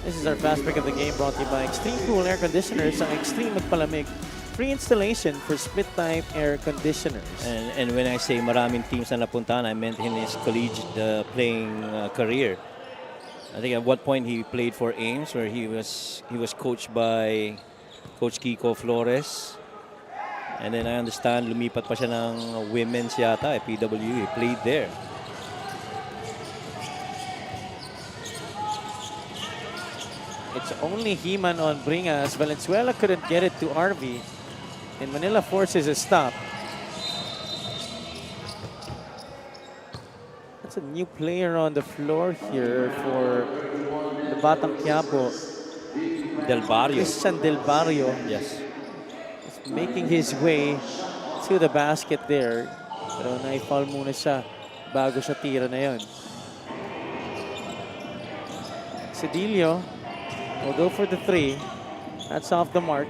This is our fast break of the game brought to you by Extreme Cool Air Conditioners. Ang Extreme Magpalamig. Free installation for split-type air conditioners. And when I say maraming teams na napuntahan, I meant in his collegiate playing career. I think at one point he played for Ames, where he was coached by Coach Kiko Flores. And then I understand lumipat pa siya ng women's yata, PWE. He played there. It's only Heman on Bringas. Valenzuela couldn't get it to RV. And Manila forces a stop. That's a new player on the floor here for the Batang Quiapo. Del Barrio. Christian Del Barrio. Yes. Is making his way to the basket there. Pero na-foul muna siya bago siya tira na yun. Cedillo will go for the three. That's off the mark.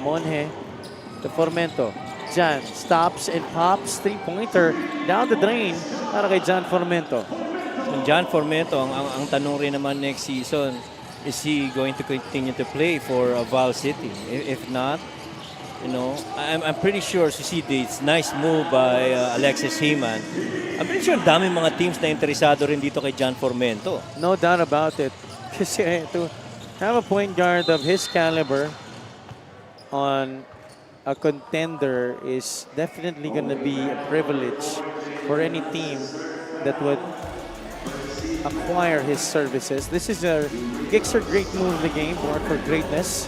Monhe to Formento. Jan stops and pops. Three-pointer down the drain para kay Jan Formento. And John Formento, ang tanong rin naman next season, is he going to continue to play for Val City? If not, I'm pretty sure to see this nice move by Alexis Heman. I'm pretty sure daming mga teams na interesado rin dito kay John Formento. No doubt about it. Kasi to have a point guard of his caliber on a contender is definitely going to be a privilege for any team that would acquire his services. This is a Gixer great move of the game, born for greatness.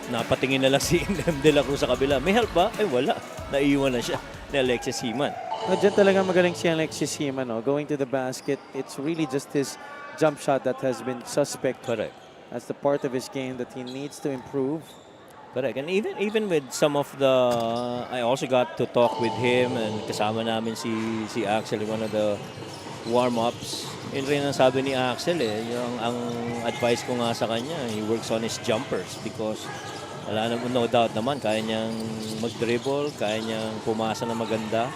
Napatingin na lang si Nem de la Cruz sa kabila. May help ba? Ay wala. Naiiwan na siya ni Alexis Heman. Dyan talaga magaling si Alexis Hima, no? Going to the basket, it's really just his jump shot that has been suspect. Correct. That's the part of his game that he needs to improve. Correct. And even with some of the, I also got to talk with him and kasama namin si Axel in one of the warm-ups. Yun rin ang sabi ni Axel yung ang advice ko nga sa kanya, he works on his jumpers because wala naman, no doubt naman, kaya niyang mag-dribble, kaya niyang pumasa na maganda.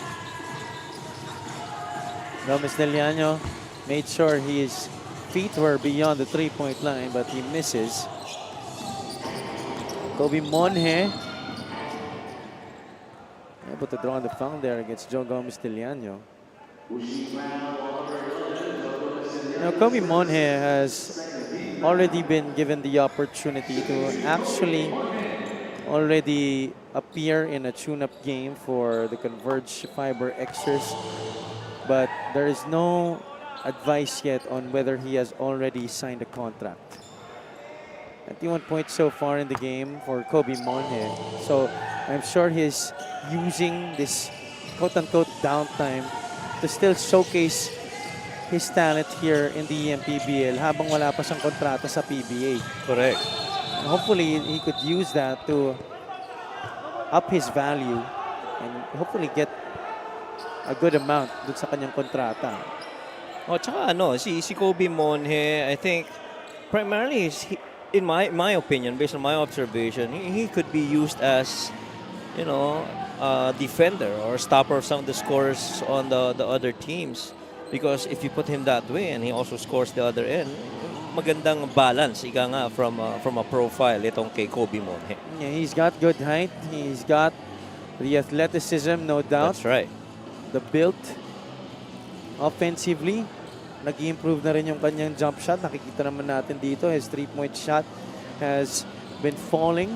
Gomez Del Llano made sure his feet were beyond the three-point line, but he misses. Kobe Monje able to draw on the foul there against Joe Gomez Del Llano. Now, Kobe Monje has already been given the opportunity to actually already appear in a tune-up game for the Converge Fiber Xers, but there is no advice yet on whether he has already signed a contract. 21 points so far in the game for Kobe Monje. So I'm sure he's using this quote-unquote downtime to still showcase his talent here in the MPBL habang wala pa siyang kontrata sa PBA. Correct. And hopefully, he could use that to up his value and hopefully get a good amount dun sa kanyang kontrata. Tsaka si Kobe Monje, I think primarily in my opinion, based on my observation, he could be used as, defender or stopper of some of the scores on the other teams. Because if you put him that way and he also scores the other end, magandang balance ika nga from a profile itong kay Kobe Monje. Yeah, he's got good height. He's got the athleticism, no doubt. That's right. The build. Offensively, nag-improve na rin yung kanyang jump shot. Nakikita naman natin dito, his three-point shot has been falling.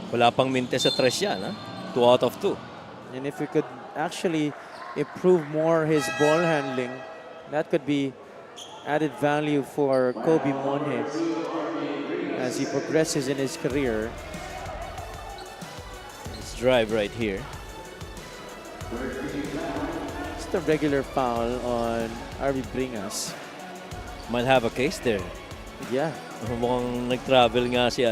Wala pang minte sa tres yan, ha? 2 out of 2. And if we could actually improve more his ball handling, that could be added value for Kobe Monje as he progresses in his career. Let's drive right here. Just a regular foul on RB Bringas. Might have a case there. Yeah. Mukhang nag-travel nga si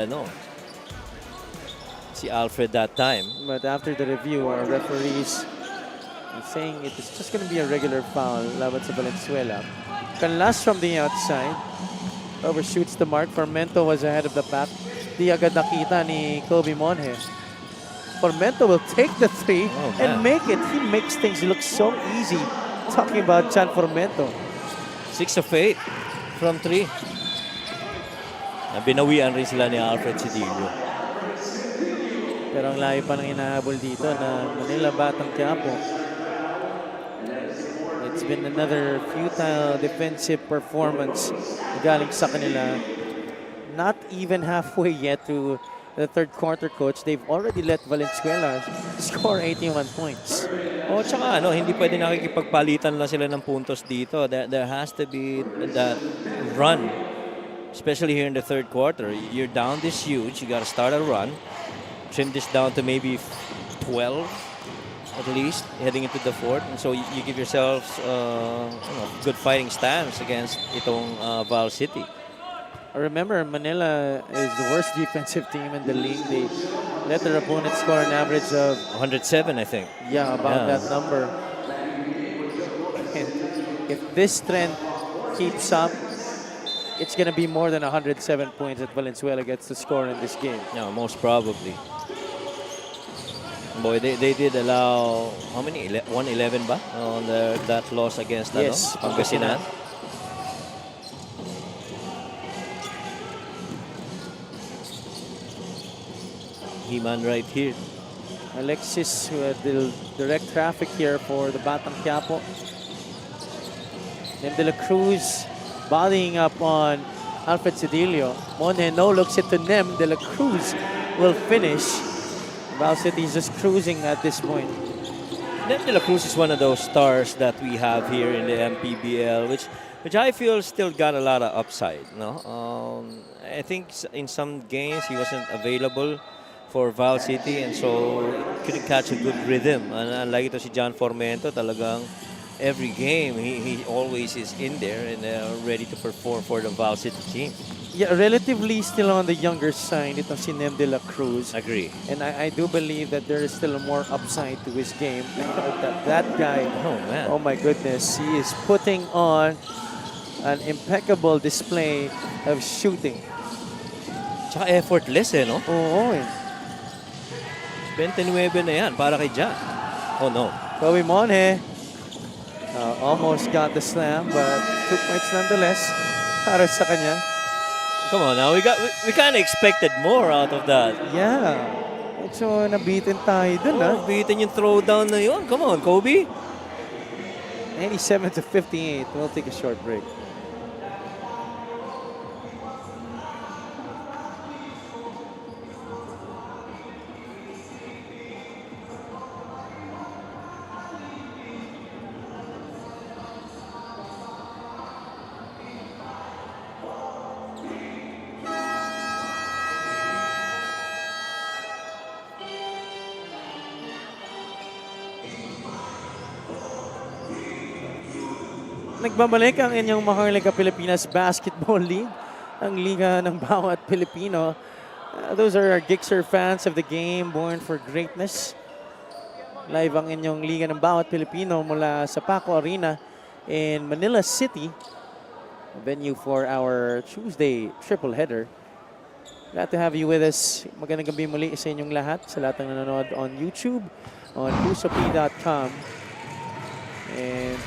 Alfred that time. But after the review, our referees are saying it is just going to be a regular foul laban sa Valenzuela. Canlas from the outside. Overshoots the mark. Formento was ahead of the pack. Di agad nakita ni Kobe Monje. Formento will take the three and make it. He makes things look so easy. Talking about Chan Formento. 6 of 8 from 3. Binawian rin sila ni Alfred Cedillo. Pero ang layo pa ng inahabol dito na Manila Batang Quiapo. It's been another futile defensive performance galing sa kanila. Not even halfway yet through the third quarter, coach. They've already let Valenzuela score 81 points. Tsaka hindi pwede nakikipagpalitan lang sila ng puntos dito. There has to be that run, especially here in the third quarter. You're down this huge. You got to start a run. Trim this down to maybe 12 at least heading into the fourth, and so you give yourselves good fighting stance against itong Val City. Remember, Manila is the worst defensive team in the league. They let their opponents score an average of 107, I think. Yeah, about that number. And if this trend keeps up, it's going to be more than 107 points that Valenzuela gets to score in this game. Yeah, most probably. Boy, they did allow, how many? 111 ba? On that loss against Pangasinan. He-man right here. Alexis with the direct traffic here for the Batang Quiapo. Then De La Cruz bodying up on Alfred Cedillo. Monje no looks it to Nem. De La Cruz will finish. Val City is just cruising at this point. De La Cruz is one of those stars that we have here in the MPBL, which I feel still got a lot of upside. No, I think in some games he wasn't available for Val City, and so couldn't catch a good rhythm. And unlike ito si John Formento, talagang every game he always is in there and ready to perform for the Val City team. Yeah, relatively still on the younger side, itong si Nem de la Cruz. Agree. And I do believe that there is still more upside to his game. That guy, Oh man. oh my goodness, he is putting on an impeccable display of shooting. Tsaka effortless no? Oo, 29 na yan para kay John. Oh no. Kobe Monhe almost got the slam, but 2 points nonetheless para sa kanya. Come on now, we kind of expected more out of that. Yeah. So, nabitin tayo dun, Bitin yung throwdown na yun. Come on, Kobe. 97-58. We'll take a short break. Nagbabalik ang inyong Maharlika Pilipinas Basketball League, ang liga ng bawat Pilipino. Those are our Gixxer fans of the game, born for greatness. Live ang inyong liga ng bawat Pilipino mula sa Paco Arena in Manila City, venue for our Tuesday triple header. Glad to have you with us. Magandang gabi muli sa inyong lahat, sa lahat ng nanonood on YouTube, on pusop.com. And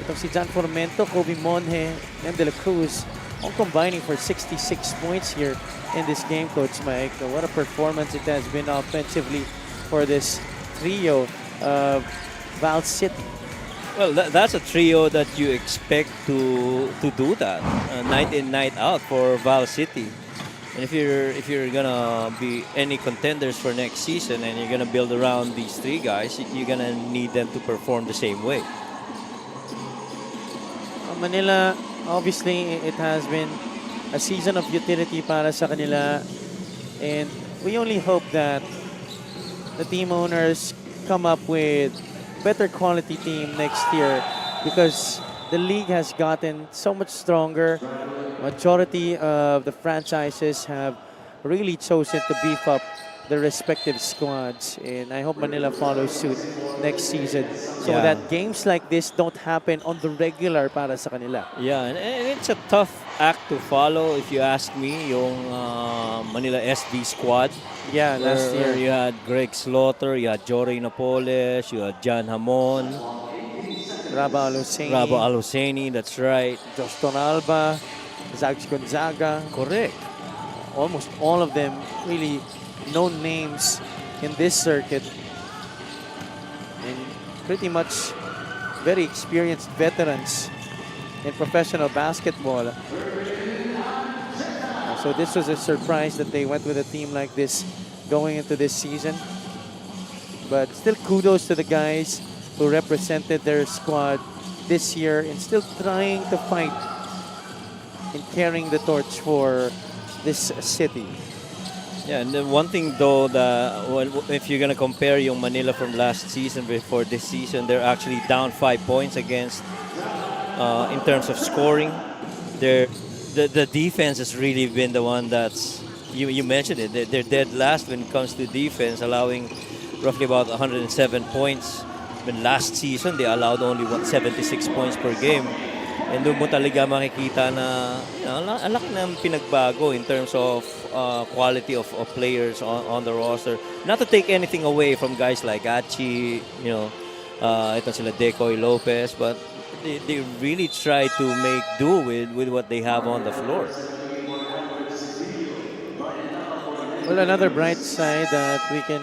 itong si John Formento, Kobe Monhe, and De La Cruz all combining for 66 points here in this game, Coach Mike. What a performance it has been offensively for this trio of Val City. Well, that's a trio that you expect to do that night in, night out for Val City. And if you're gonna be any contenders for next season and you're gonna build around these three guys, you're gonna need them to perform the same way. Manila, obviously, it has been a season of utility para sa kanila. And we only hope that the team owners come up with better quality team next year, because the league has gotten so much stronger. Majority of the franchises have really chosen to beef up their respective squads, and I hope Manila follows suit next season so Yeah. that games like this don't happen on the regular para sa kanila. Yeah, and it's a tough act to follow if you ask me, yung Manila SB squad. Yeah, last Where year. you had Greg Slaughter, you had Jory Napoles, you had John Hamon, Raba Aluseni, Rabo Aluseni, that's right. Joston Alba, Zags Gonzaga, Correct. almost all of them really known names in this circuit, and pretty much very experienced veterans in professional basketball. So this was a surprise that they went with a team like this going into this season. But still kudos to the guys who represented their squad this year and still trying to fight in carrying the torch for this city. Yeah, and then one thing though, if you're gonna compare yung Manila from last season before this season, they're actually down 5 points against in terms of scoring. The defense has really been the one that's, you mentioned it, they're dead last when it comes to defense, allowing roughly about 107 points. But last season, they allowed only 76 points per game. And doon mo talaga makikita na ang laki ng pinagbago in terms of quality of players on the roster. Not to take anything away from guys like Achi, ito sila Decoy Lopez, but they really try to make do with what they have on the floor. Well, another bright side that we can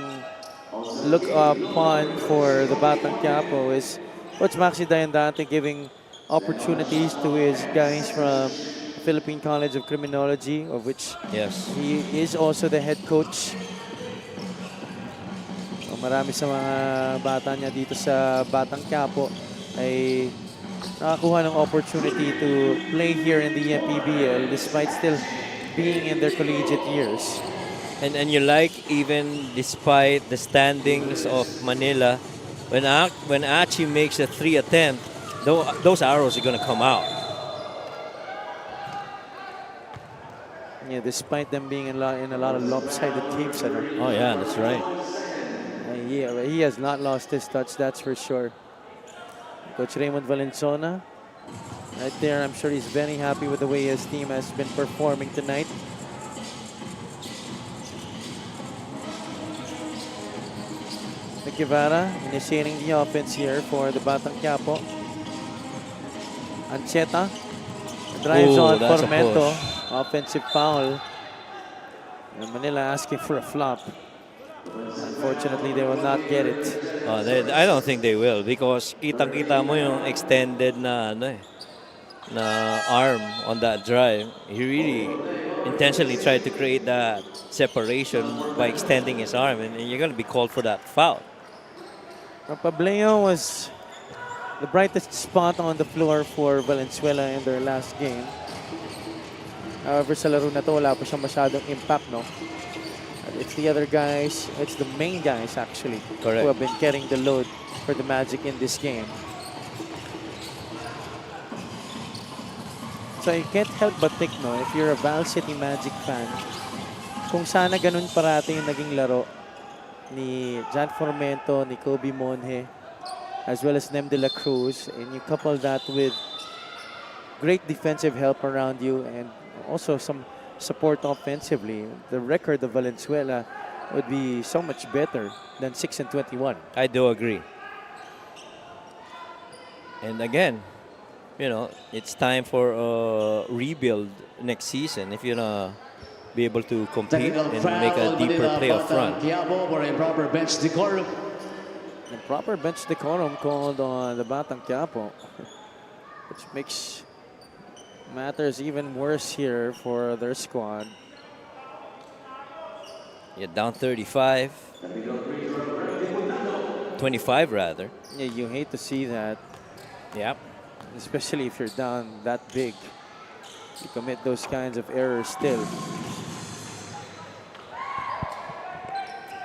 look upon for the Batang Quiapo is Coach Maxi Dayandante giving opportunities to his guys from Philippine College of Criminology, of which Yes. he is also the head coach. So, marami sa mga bata niya dito sa Batang Quiapo ay nakakuha ng opportunity to play here in the MPBL despite still being in their collegiate years. And you like, even despite the standings of Manila, when Achi makes a 3 attempt, those arrows are going to come out. Yeah, despite them being in a lot of lopsided teams, ano? Oh yeah, that's right. Yeah, he has not lost his touch, that's for sure. Coach Raymond Valenzuela, right there, I'm sure he's very happy with the way his team has been performing tonight. Guevara initiating the offense here for the Batang Quiapo. Ancheta drives Ooh, on that's a Formento. push. Offensive foul. And Manila asking for a flop. Unfortunately, they will not get it. I don't think they will, because kitang-kita mo yung extended na arm on that drive. He really intentionally tried to create that separation by extending his arm, and you're going to be called for that foul. Pableo was the brightest spot on the floor for Valenzuela in their last game. However, sa laro na to, wala pa siyang masyadong impact, no? It's the other guys, it's the main guys actually, Correct, who have been carrying the load for the Magic in this game. So you can't help but think, no, if you're a Val City Magic fan, kung sana ganun parati yung naging laro ni John Formento, ni Kobe Monje, as well as Nem de la Cruz, and you couple that with great defensive help around you and also some support offensively, the record of Valenzuela would be so much better than 6-21. I do agree. And again, you know, it's time for a rebuild next season if you're gonna be able to compete and make a deeper playoff run. For a proper bench decorum. The proper bench decorum called on the Batang Quiapo, which makes matters even worse here for their squad. You're down 35. 25 rather. Yeah, you hate to see that, Yep. especially if you're down that big. You commit those kinds of errors still.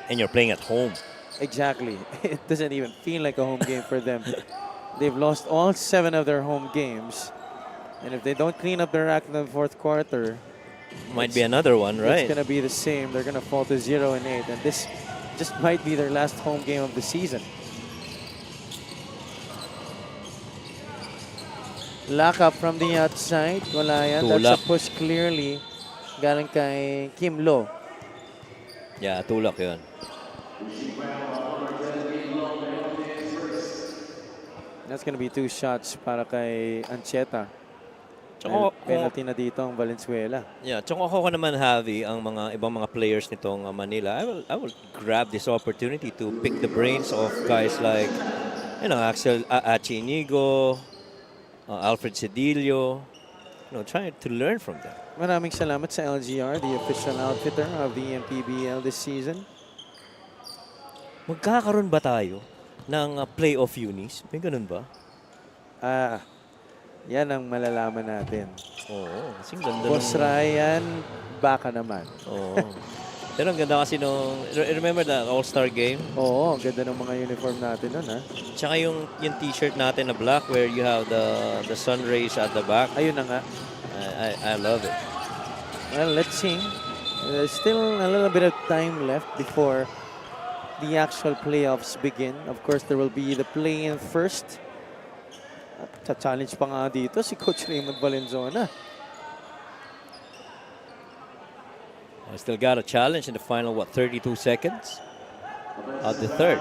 And you're playing at home. Exactly. It doesn't even feel like a home game for them. They've lost all 7 of their home games. And if they don't clean up their act in the fourth quarter, Might be another one, right? it's going to be the same. They're going to fall to 0-8. And this just might be their last home game of the season. Lock up from the outside. Wala yan. That's Tulak. a push clearly. Galing kay Kim Lo. Yeah, tulak yun. That's going to be 2 shots para kay Ancheta. Tsaka, Penalty na dito ang Valenzuela. yeah, tsaka ako naman, Javi, ang mga ibang mga players nitong Manila, I will grab this opportunity to pick the brains of guys like, you know, Achi Inigo, Alfred Cedillo, you know, trying to learn from them. Maraming salamat sa LGR, the official outfitter of the MPBL this season. Magkakaroon ba tayo ng playoff unis? May ganun ba? Yan ang malalaman natin. Oo, kasing ganda. Boss Ryan, baka naman. Oo. Pero ang ganda kasi nung, remember the All-Star game? Oo, ganda ng mga uniform natin nun, ha? Tsaka yung t-shirt natin na black where you have the sun rays at the back. Ayun na nga. I love it. Well, let's see. There's still a little bit of time left before the actual playoffs begin. Of course, there will be the play-in first. Challenge pa nga dito si Coach Raymond Valenzuela. I still got a challenge in the final, 32 seconds of the third.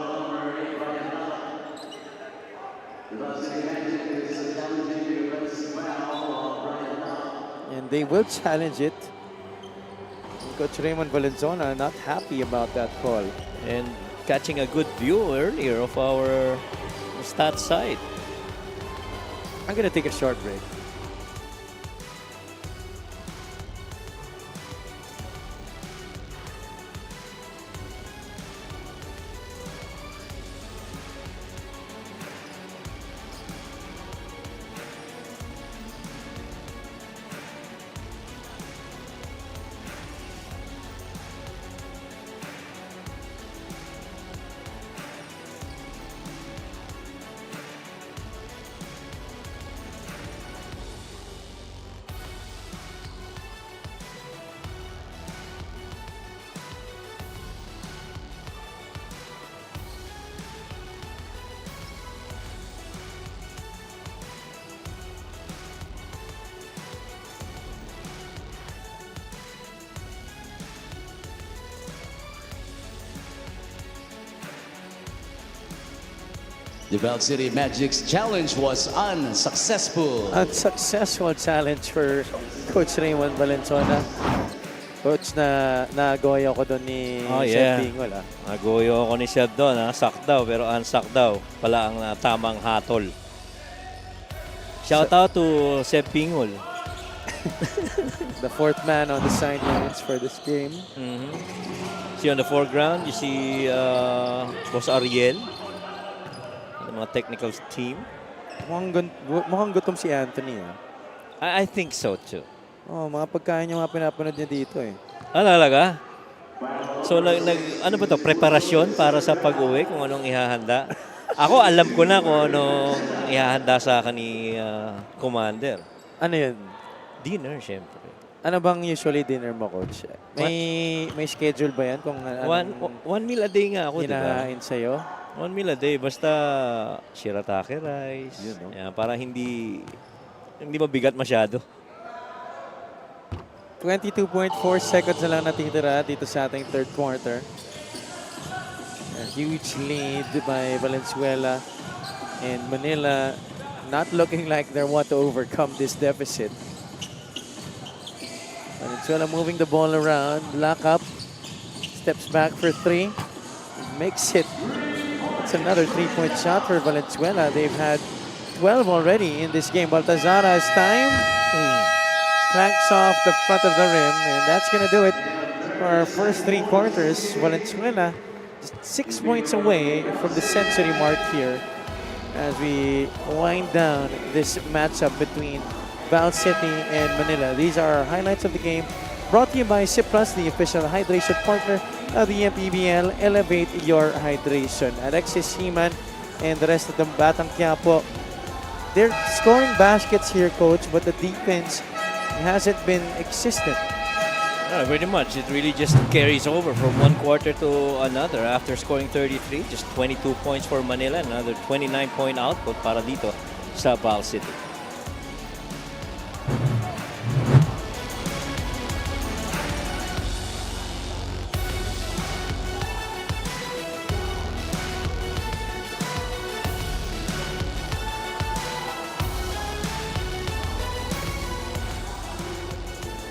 And they will challenge it. Coach Raymond Valenzuela not happy about that call. And catching a good view earlier of our stat side. I'm going to take a short break. The Val City Magic's challenge was unsuccessful. Unsuccessful challenge for Coach Raymond Valenzuela. Coach, nagoyo ko doon ni Seth Bingol. Nagoyo ako ni Seth doon. Sack daw, pero unsack daw. Pala ang tamang hatol. Shout out to Seth Bingol. The fourth man on the sidelines for this game. See on the foreground, you see Boss Ariel. The mga technical team. Mukhang gutom si Anthony. I think so too. Oh, mga pagkain yung mga pinapanood niya dito eh. Talaga? So, ano ba to? Preparasyon para sa pag-uwi kung anong ihahanda? Ako, alam ko na kung anong ihahanda sa akin ni Commander. Ano yun? Dinner, syempre. Ano bang usually dinner mo, Coach? May schedule ba yan? Kung one meal a day nga ako, di ba? Hinahain sa'yo? One meal a day. Basta shiratake rice. Yun, no? Yan, para hindi mabigat masyado. 22.4 seconds na lang natitira dito sa ating third quarter. A huge lead by Valenzuela, and Manila not looking like they want to overcome this deficit. Valenzuela moving the ball around, block up, steps back for three, makes it. It's another three-point shot for Valenzuela. They've had 12 already in this game. Baltazar has time. Cranks off the front of the rim, and that's going to do it for our first three quarters. Valenzuela just 6 points away from the century mark here as we wind down this matchup between Val City and Manila. These are our highlights of the game, brought to you by Sip Plus, the official hydration partner of the MPBL. Elevate your hydration. Alexis Heman and the rest of the Batang Quiapo, they're scoring baskets here, Coach, but the defense hasn't been existent. Pretty much. It really just carries over from one quarter to another. After scoring 33, just 22 points for Manila, another 29-point output para dito sa Val City.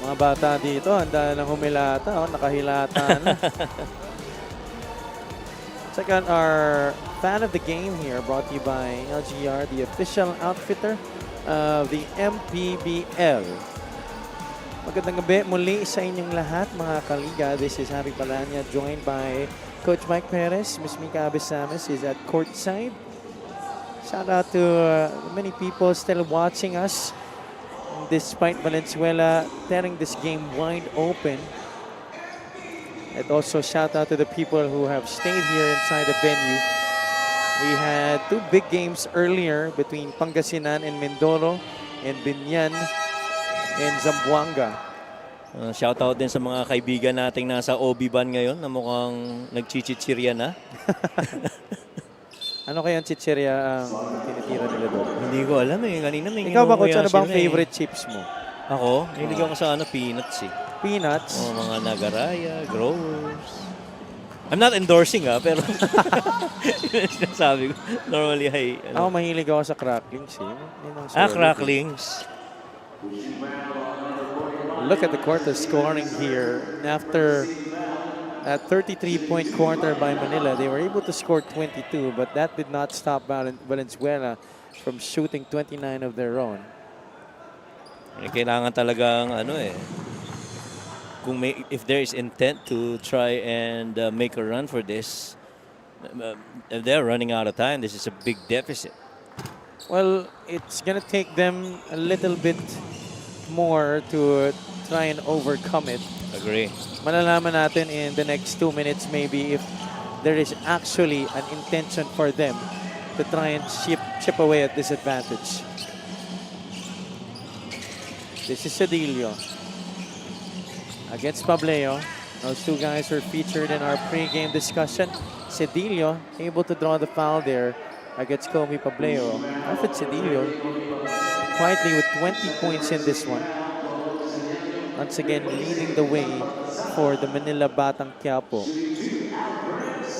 Mga bata dito, handa ng humilata, nakahilata na. Check out our fan of the game here, brought to you by LGR, the official outfitter of the MPBL. Magandang gabi muli sa inyong lahat, mga kaliga. This is Harry Palanya, joined by Coach Mike Perez. Miss Mika Abesames is at courtside. Shout out to many people still watching us, despite Valenzuela tearing this game wide open. And also shout out to the people who have stayed here inside the venue. We had two big games earlier between Pangasinan and Mindoro, and Binyan and Zamboanga. Shout out din sa mga kaibigan nating nasa OB ban ngayon na mukhang nagchichichirya na. Ano kaya ang chichirya ang tinitira nila doon? Hindi ko alam eh. Kanina may Ikaw ba, Coach, nginunguya ano bang sila favorite chips mo? Ako? Hilig ako sa peanuts eh. Peanuts? Mga Nagaraya, Growers. I'm not endorsing pero sabi ko, normally Ako mahilig ako sa cracklings eh. cracklings. Look at the quarter scoring here. After a 33-point quarter by Manila, they were able to score 22, but that did not stop Valenzuela from shooting 29 of their own. Kailangan talagang if there is intent to try and make a run for this, if they're running out of time, this is a big deficit. Well, it's gonna take them a little bit more to try and overcome it. Agree. Malalaman natin in the next 2 minutes maybe if there is actually an intention for them to try and chip away at this advantage. This is Cedillo against Pableo. Those two guys were featured in our pre-game discussion. Cedillo able to draw the foul there against Kobe Pableo. Alfred Cedillo quietly with 20 points in this one. Once again leading the way for the Manila Batang Quiapo.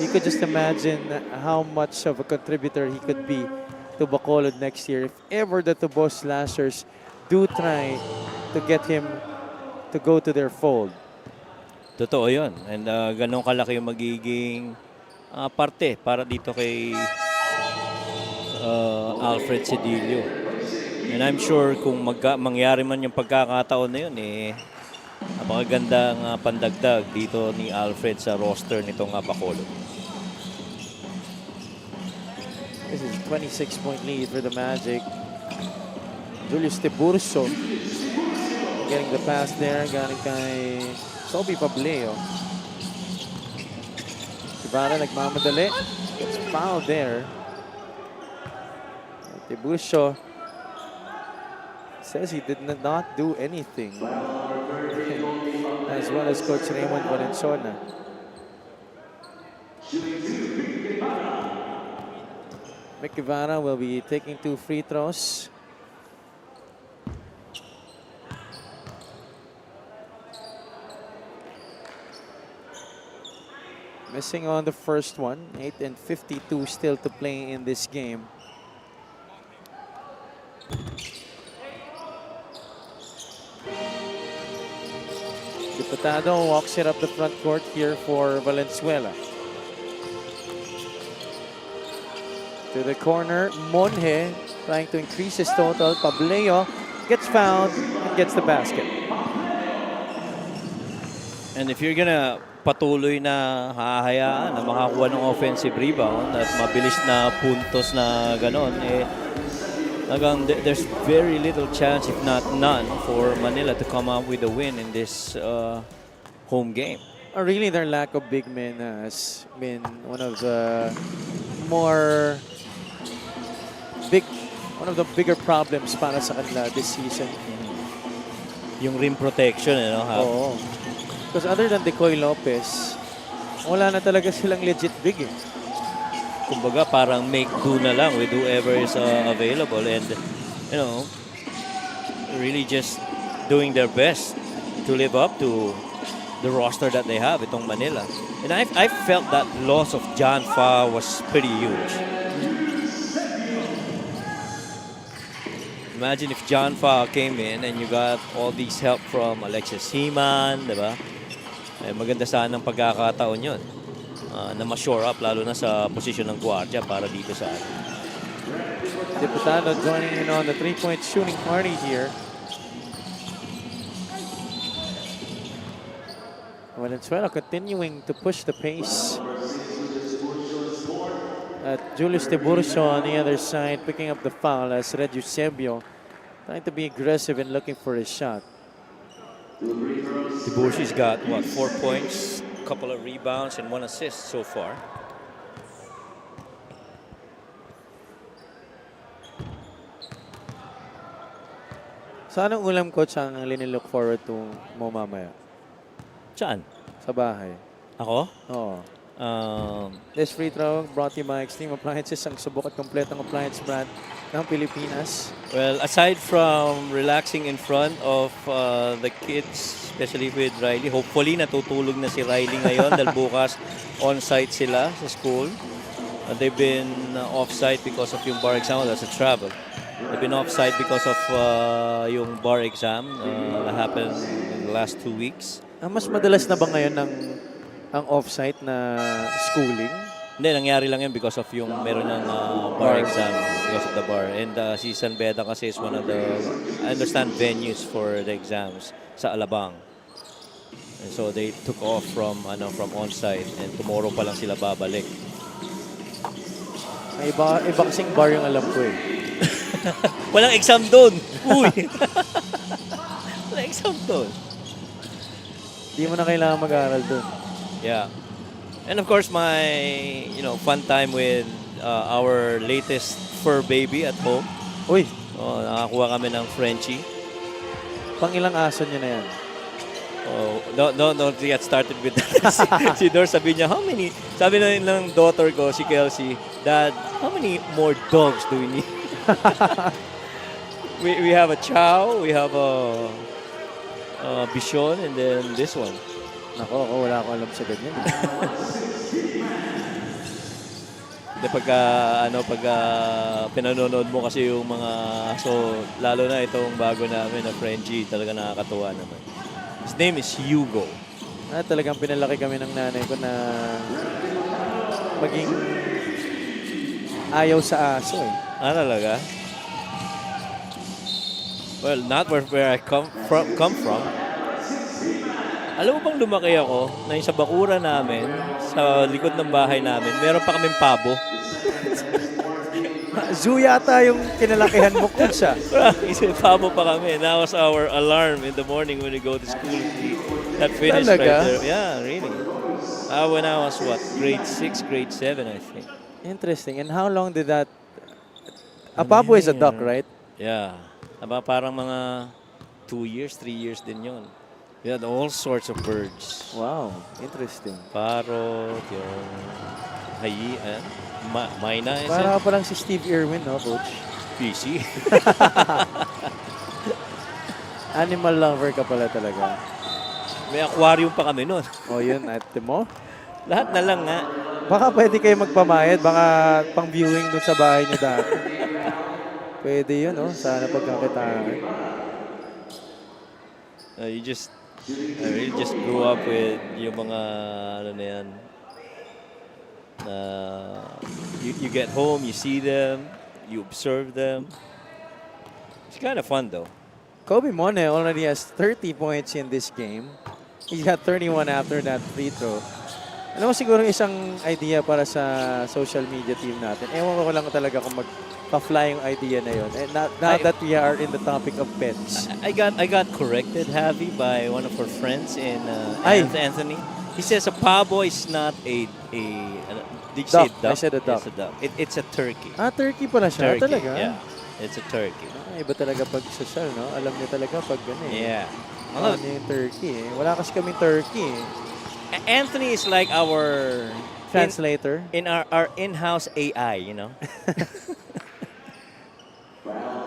You could just imagine how much of a contributor he could be to Bacolod next year if ever the Tubos Slashers do try to get him to go to their fold. Totoo yun. And ganun kalaki yung magiging parte para dito kay Alfred Cedillo. And I'm sure kung mangyari man yung pagkakataon na yun, napakagandang pandagdag dito ni Alfred sa roster nitong Bacolod. This is a 26-point lead for the Magic. Julius Tiburcio getting the pass there. Galing kay Sobi Pableo. Ibarra nagmamadali. Gets fouled there. Tiburcio says he did not do anything. As well as Coach Raymond Valenzuela. Mick Ibarra will be taking 2 free throws. Missing on the first one. 8:52 still to play in this game. Diputado walks it up the front court here for Valenzuela. To the corner, Monje trying to increase his total. Pableo gets fouled and gets the basket. And if you're gonna patuloy na hahayaan na makakuha ng offensive rebound at mabilis na puntos na ganon, there's very little chance, if not none, for Manila to come up with a win in this home game. Really, their lack of big men has been one of the bigger problems para sa kanila this season. Yung rim protection, Oo. Because other than Decoy Lopez, wala na talaga silang legit big. Kumbaga parang make do na lang with whoever is available, and really just doing their best to live up to the roster that they have itong Manila. And I felt that loss of John Fa was pretty huge. Imagine if John Fa came in and you got all these help from Alexis Heman, diba? Maganda sana ang pagkakataon yun. Na ma-shore up lalo na sa posisyon ng guardia para dito sa atin. Diputado joining in on the 3-point shooting party here. Valenzuela continuing to push the pace. Julius Tiburcio on the other side picking up the foul as Red Eusebio trying to be aggressive and looking for his shot. Tiburcio's got, 4 points, a couple of rebounds, and 1 assist so far. So anong ulam, Coach, ang linilook forward to mo mamaya? Saan? Sa bahay. Ako? Oo. This free throw brought to you by Extreme Appliances, ang subok at kompletong appliance brand ng Pilipinas. Well, aside from relaxing in front of the kids, especially with Riley, hopefully natutulog na si Riley ngayon dahil bukas on-site sila sa school. They've been off-site because of yung bar exam. That's a travel. They've been off-site because of yung bar exam that happened in the last 2 weeks. Mas madalas na ba ngayon ang off-site na schooling? Hindi, nangyari lang yun because of yung meron ng bar exam because of the bar. And si San Beda kasi is one of the, I understand, venues for the exams sa Alabang. And so they took off from on-site and tomorrow pa lang sila babalik. Iba kasing bar yung alam ko eh. Walang exam doon. Uy! Walang exam doon. Di mo na kailangan mag-aaral doon. Yeah. And of course, my fun time with our latest fur baby at home. Uy, Nakakuha kami ng Frenchie. pang ilang aso niyo na yan? Oh, don't get started with that. Si Dor sabi niya, sabi na ng daughter ko, si Kelsey, Dad, how many more dogs do we need? we have a chow, we have a bichon, and then this one. Nako, wala akong alam sa ganyan. De pagka pinanonood mo kasi yung mga lalo na itong bago namin na Frenchie, talaga nakakatuwa naman. His name is Hugo. Talagang pinalaki kami ng nanay ko na maging ayaw sa aso eh. Talaga? Well, not where I come from. Alam mo bang lumaki ako na yung sa bakura namin, sa likod ng bahay namin, meron pa kaming pabo. Zoo yata yung kinalakihan mo ko siya. Pabo pa kami. That was our alarm in the morning when we go to school. That finished Talaga? right there. Yeah, really. When I was grade 6, grade 7, I think. Interesting. And how long did that... A pabo is a duck, right? Yeah. Parang mga 2 years, 3 years din yun. We had all sorts of birds. Wow, interesting. Parrot, yung Mayna, is Para it? parang si Steve Irwin, no, Coach? PC. Animal lover ka pala talaga. May aquarium pa kami nun. O yun, ate mo. Lahat na lang nga. Baka pwede kayo magpamayad, baka pang viewing dun sa bahay niyo dati. Pwede yun, no? Sana pagkakitaan. I really just grew up with yung mga you get home, you see them, you observe them. It's kind of fun though. Kobe Mone already has 30 points in this game. He got 31 after that free throw. Ano mo siguro isang idea para sa social media team natin. Ewan ko lang talaga kung magpa-fly yung idea na yun. And now that we are in the topic of pets. I got corrected, Javi, by one of our friends in Anthony. He says a pavo is not a did you say Duck. duck? I said a duck. It's a duck. It's a turkey. Turkey pala siya. Turkey, Talaga? yeah. It's a turkey. Iba talaga pag social, no? Alam niyo talaga pag gano'n. Yeah. Ano yung turkey eh. Wala kasi kaming turkey eh. Anthony is like our Translator. in our in-house AI, you know.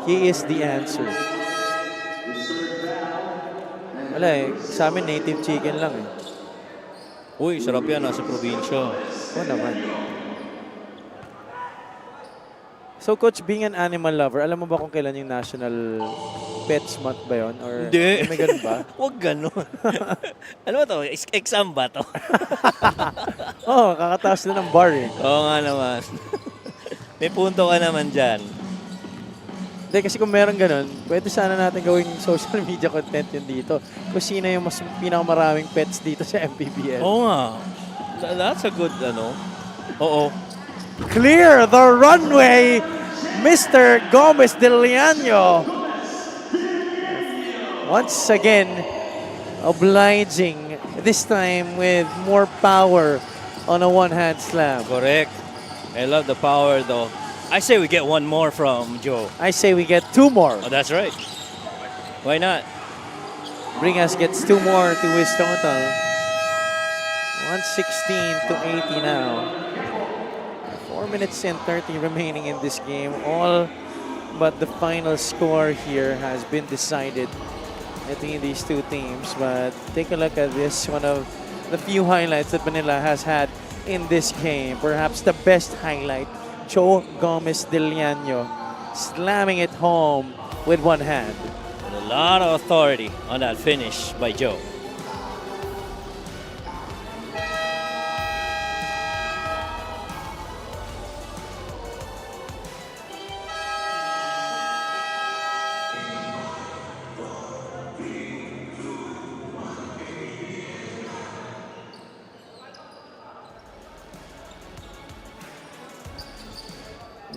He is the answer. Wala eh. Sa amin, native chicken lang eh. Uy, sarap yan, nasa probinsya. Oo naman. So, Coach, being an animal lover, alam mo ba kung kailan yung National Pets Month ba yun? Or Hindi. may ganun ba? Huwag ganun. Ano ba to? Exam ba to? Oo, kakataas na ng bar eh. Oo nga naman. May punto ka naman dyan. Hindi, kasi kung meron ganun, pwede sana natin gawing social media content yun dito. Kung sino yung mas pinakamaraming pets dito sa MPBL. Oo nga. That's a good, Oo. Clear the runway, Mr. Gomez de Leano. Once again, obliging, this time with more power on a one-hand slam. Correct. I love the power though. I say we get one more from Joe. I say we get 2 more. Oh, that's right. Why not? Bringas gets 2 more to his total. 116 to 80 now. 4 minutes and 30 remaining in this game. All but the final score here has been decided between these two teams. But take a look at this, one of the few highlights that Manila has had in this game. Perhaps the best highlight, Joe Gomez de Leano slamming it home with one hand. And a lot of authority on that finish by Joe.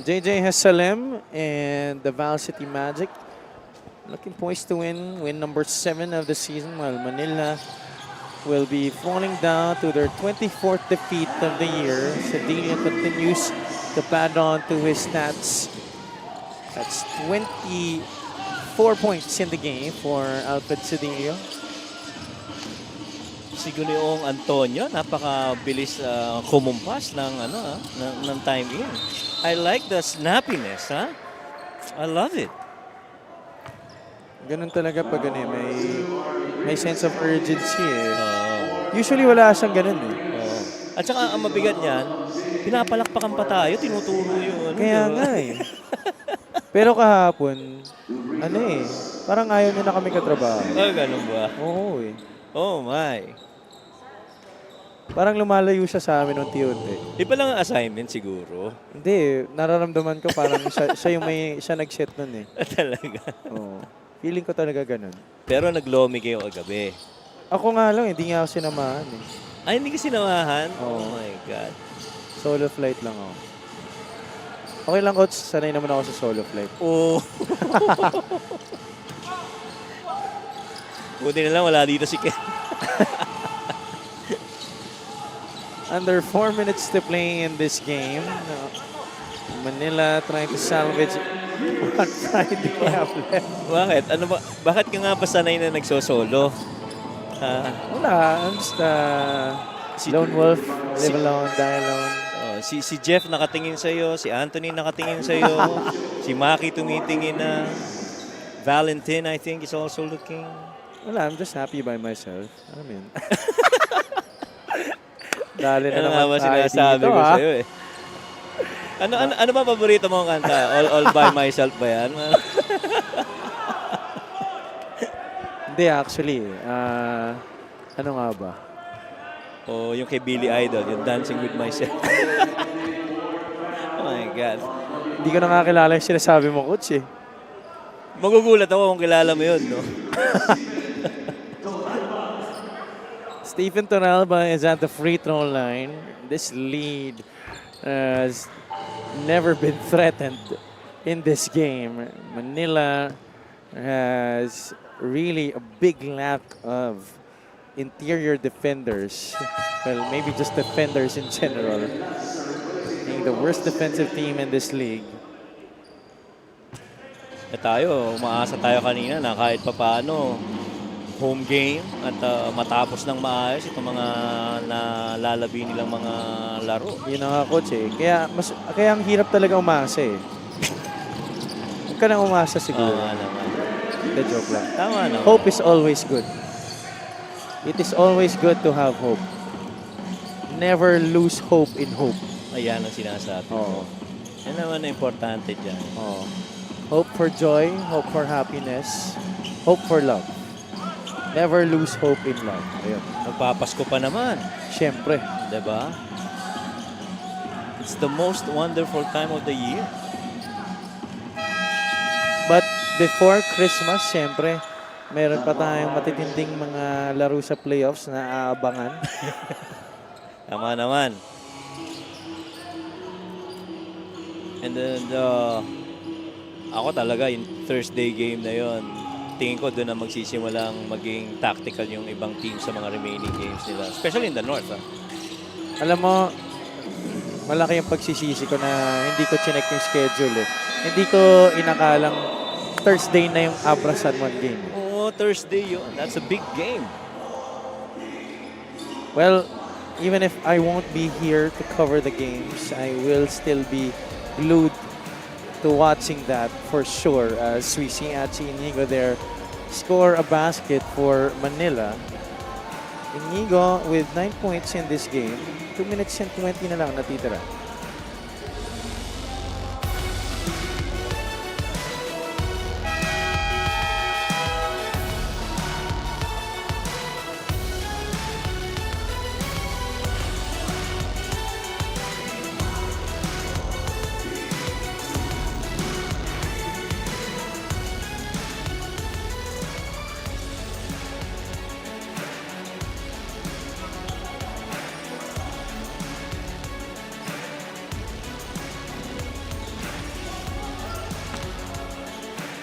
JJ Hasalem and the Val City Magic looking poised to win number 7 of the season, while Manila will be falling down to their 24th defeat of the year. Cedillo continues to pad on to his stats. That's 24 points in the game for Alfred Cedillo. Si Guleong Antonio, napakabilis kumumpas ng time in. I like the snappiness, huh? I love it. Ganun talaga pag may sense of urgency eh. Usually wala siyang ganun eh. At saka ang mabigat niyan, pinapalakpakan pa tayo, tinuturo yung ano. Kaya diba? nga eh. Pero kahapon, ano eh, parang ayaw niya na kami katrabaho. Oh, ganun ba? Oo eh. Oh my. Parang lumalayo siya sa amin unti-unti. Di pa lang ang assignment siguro. Hindi, nararamdaman ko parang siya yung siya nag-set nun eh. Talaga. Oo. Feeling ko talaga ganun. Pero naglomi kayo kagabi. Ako nga lang, hindi nga ako sinamahan eh. Ay, hindi ka sinamahan? Oo. Oh my God. Solo flight lang ako. Okay lang, coach. Sanay naman ako sa solo flight. Oh. Buti na lang wala dito si Ken. Under 4 minutes to play in this game. Manila trying to salvage one Friday we have left. Bakit? Ano ba? Bakit ka nga ba sanay na nagsosolo? Wala. I'm just lone wolf. Live alone, die alone. Si Jeff nakatingin sa'yo, si Anthony nakatingin sa'yo, si Maki tumitingin na, Valentin I think is also looking. Wala, I'm just happy by myself. Ano yun? Dali na Ano nga naman ba tayo sinasabi dito, ko ha? sa'yo eh? Ano ba paborito mong kanta? All by myself ba yan? Hindi, actually. Ano nga ba? O yung kay Billy Idol, yung Dancing with Myself. Oh my God. Hindi ko nakakilala yung sinasabi mo, coach eh. Magugulat ako kung kilala mo yun, no? Stephen Torralba is at the free throw line. This lead has never been threatened in this game. Manila has really a big lack of interior defenders. Well, maybe just defenders in general. Being the worst defensive team in this league. Umaasa tayo kanina na kahit pa paano home game at matapos ng maayos itong mga nalalabi nilang mga laro. Yun ang coach eh. Kaya ang hirap talaga umasa eh. Huwag ka nang umasa siguro. Tama naman. The joke lang. Tama naman. Hope is always good. It is always good to have hope. Never lose hope in hope. Ayan ang sinasabi Oo. ko. Yan naman ang importante dyan. Oo. Hope for joy, hope for happiness, hope for love. Never lose hope in love. Ayun. Magpapasko pa naman. Siyempre. Diba? It's the most wonderful time of the year. But before Christmas, siyempre, meron pa tayong matitinding mga laro sa playoffs na aabangan. Tama naman. And then, ako talaga, yung Thursday game na yon, tingin ko doon na magsisimulang maging tactical yung ibang team sa mga remaining games nila. Especially in the North. Alam mo, malaki yung pagsisisi ko na hindi ko chinek yung schedule eh. Hindi ko inakalang Thursday na yung Abra San Juan game. Oo, Thursday yun. That's a big game. Well, even if I won't be here to cover the games, I will still be glued to watching that for sure. As we see Achi Inigo there score a basket for Manila. Inigo with 9 points in this game. 2 minutes and 20 na lang natitira.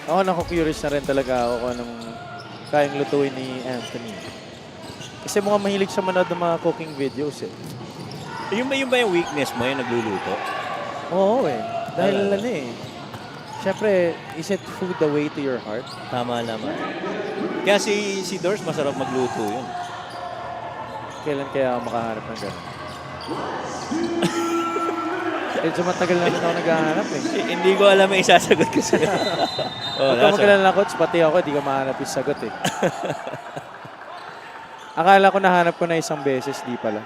Ako naku-curious na rin talaga ako kung anong kayang lutuin ni Anthony. Kasi mukhang mahilig siya manood ng mga cooking videos eh. Yung ba yung weakness mo, yung nagluluto? Oo eh. Dahil ano eh. Siyempre, is it food the way to your heart? Tama naman. Kaya si Dors masarap magluto yun. Kailan kaya ako makahanap ng gano'n? Medyo matagal na rin ako naghahanap eh. Hindi ko alam yung isasagot ko sa'yo. Pagka mo kilala coach, pati ako, di ka mahanap yung sagot eh. Akala ko nahanap ko na isang beses, di pala.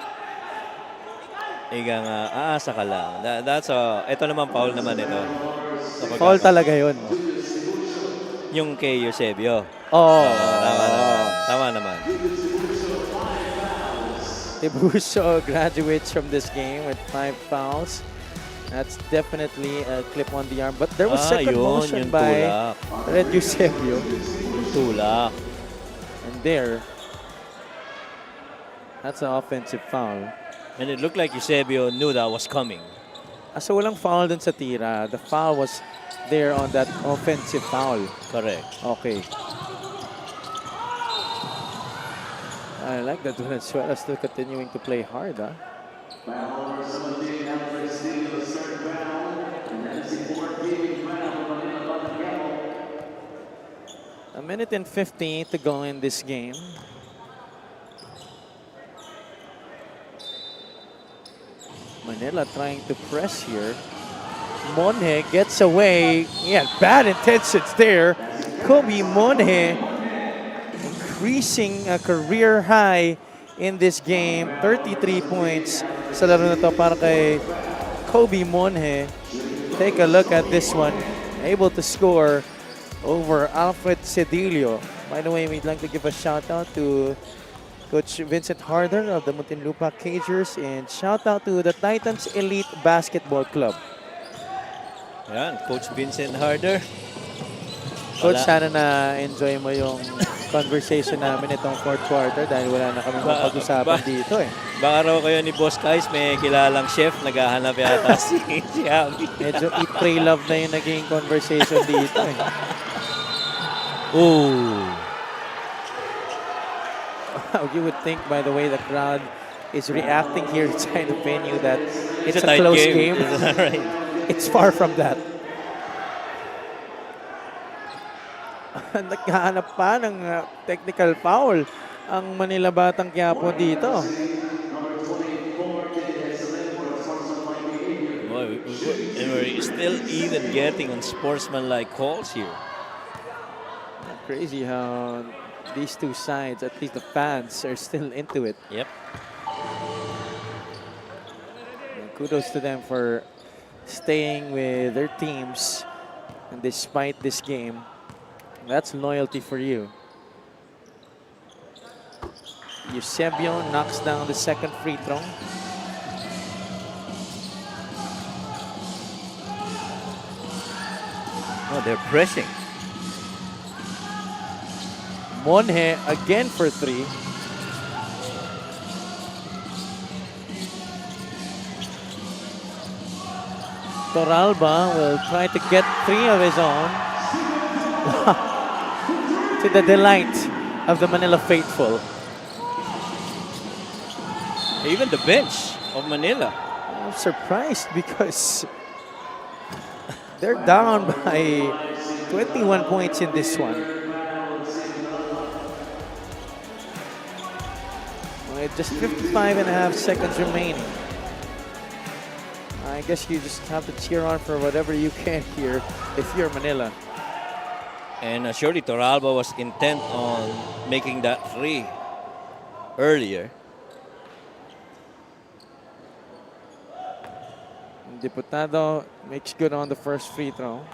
Ika nga, aasa ka lang. Ito naman foul naman ito. Foul talaga yun. Yung kay Eusebio. Oh. Tama naman. Tama naman. Tibuso graduates from this game with 5 fouls. That's definitely a clip on the arm. But there was second motion yun by tulak. Red Eusebio. Tulak. And there, that's an offensive foul. And it looked like Eusebio knew that was coming. So walang foul dun sa tira. The foul was there on that offensive foul. Correct. Okay. I like that Valenzuela still continuing to play hard, huh? A minute and 15 to go in this game. Manila trying to press here. Monje gets away. He had bad intentions there. Kobe Monje increasing a career high in this game. 33 points sa laro na to para kay Kobe Monje. Take a look at this one. Able to score over Alfred Cedillo. By the way, we'd like to give a shout out to Coach Vincent Harder of the Muntinlupa Cagers, and shout out to the Titans Elite Basketball Club. Yan, Coach Vincent Harder. Coach, sana na-enjoy mo yung conversation namin itong fourth quarter dahil wala na kami mapag-usapan dito eh. Baka raw kayo ni Boss Kais, may kilalang chef, naghahanap yata si Abby. Medyo eat, pray, love na yung naging conversation dito eh. Ooh. You would think, by the way, the crowd is reacting here inside the venue that it's a tight close game. Right. It's far from that. Naghahanap pa ng technical foul ang Manila Batang Quiapo dito. Boy, and we're still even getting on sportsman-like calls here. Crazy how these two sides, at least the fans, are still into it. Yep. And kudos to them for staying with their teams and despite this game. That's loyalty for you. Eusebio knocks down the second free throw. Oh, they're pressing. Monje again for 3. Toralba will try to get 3 of his own. To the delight of the Manila faithful. Even the bench of Manila. I'm surprised because they're down by 21 points in this one. With just 55.5 seconds remaining. I guess you just have to cheer on for whatever you can here if you're Manila. And surely Toralba was intent on making that 3 earlier. Diputado makes good on the first free throw.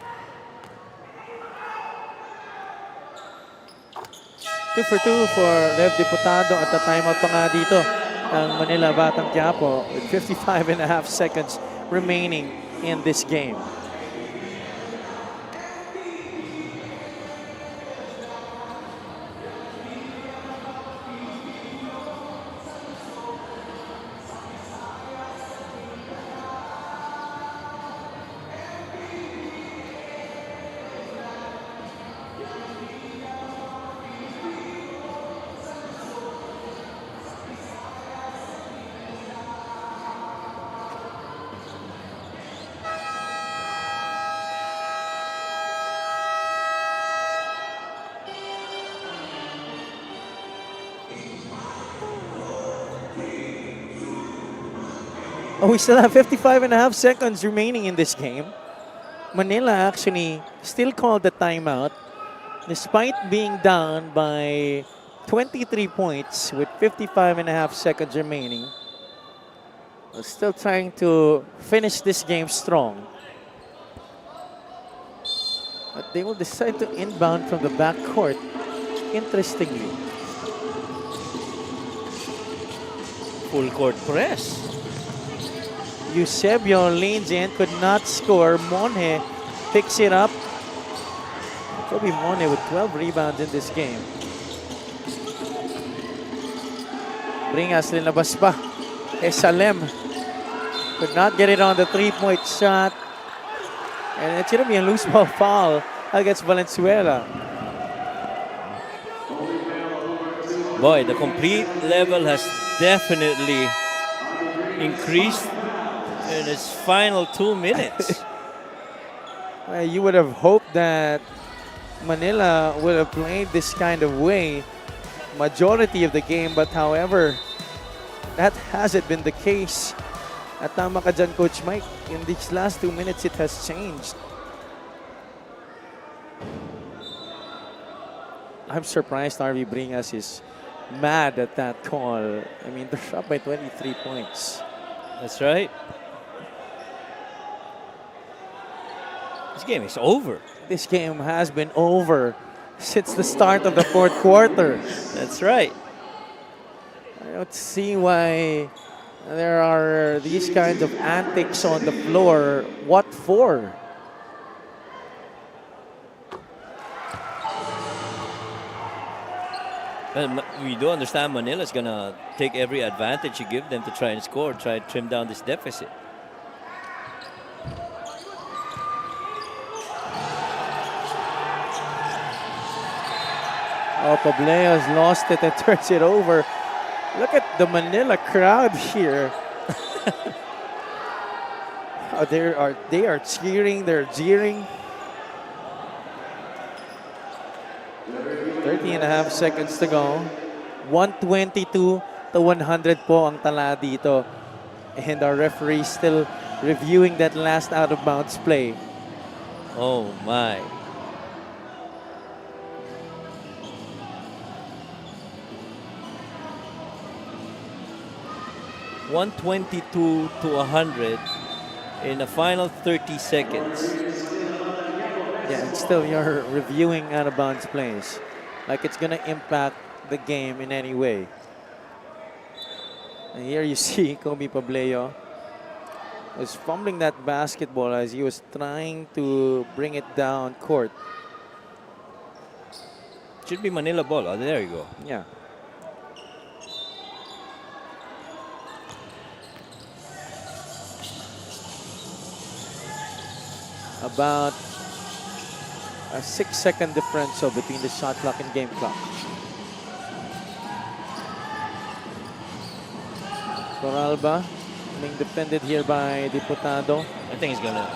2 for 2 for Rev Diputado at the timeout pa nga dito ang Manila Batang Quiapo with 55.5 seconds remaining in this game. Oh, we still have 55.5 seconds remaining in this game. Manila actually still called the timeout despite being down by 23 points with 55.5 seconds remaining. Still trying to finish this game strong. But they will decide to inbound from the backcourt. Interestingly. Full court press. Eusebio leans in, could not score. Monje picks it up. Kobe Monje with 12 rebounds in this game. Bringas linabas pa. Salem could not get it on the three-point shot. And it's going to be a loose ball foul against Valenzuela. Boy, the complete level has definitely increased in its final 2 minutes. Well, you would have hoped that Manila would have played this kind of way majority of the game, but however, that hasn't been the case. At tama ka dyan, Coach Mike. In these last 2 minutes, it has changed. I'm surprised RV Bringas is mad at that call. I mean, they're up by 23 points. That's right. This game is over. This game has been over since the start of the fourth quarter. That's right. I don't see why there are these kinds of antics on the floor. What for? Well, we do understand Manila's going to take every advantage you give them to try and score, try to trim down this deficit. Oh, Pobleo's lost it and turns it over. Look at the Manila crowd here. Oh, they are cheering, they're jeering. 30.5 seconds to go. 122 to 100 po ang tala dito. And our referee still reviewing that last out of bounds play. Oh my. $122 to 100 in the final 30 seconds. Yeah, and still you're reviewing out of bounds plays. Like it's gonna impact the game in any way. And here you see Kobe Pableo was fumbling that basketball as he was trying to bring it down court. Should be Manila ball. Oh, there you go. Yeah. About a 6-second differential between the shot clock and game clock. Coralba being defended here by Diputado. I think he's going to.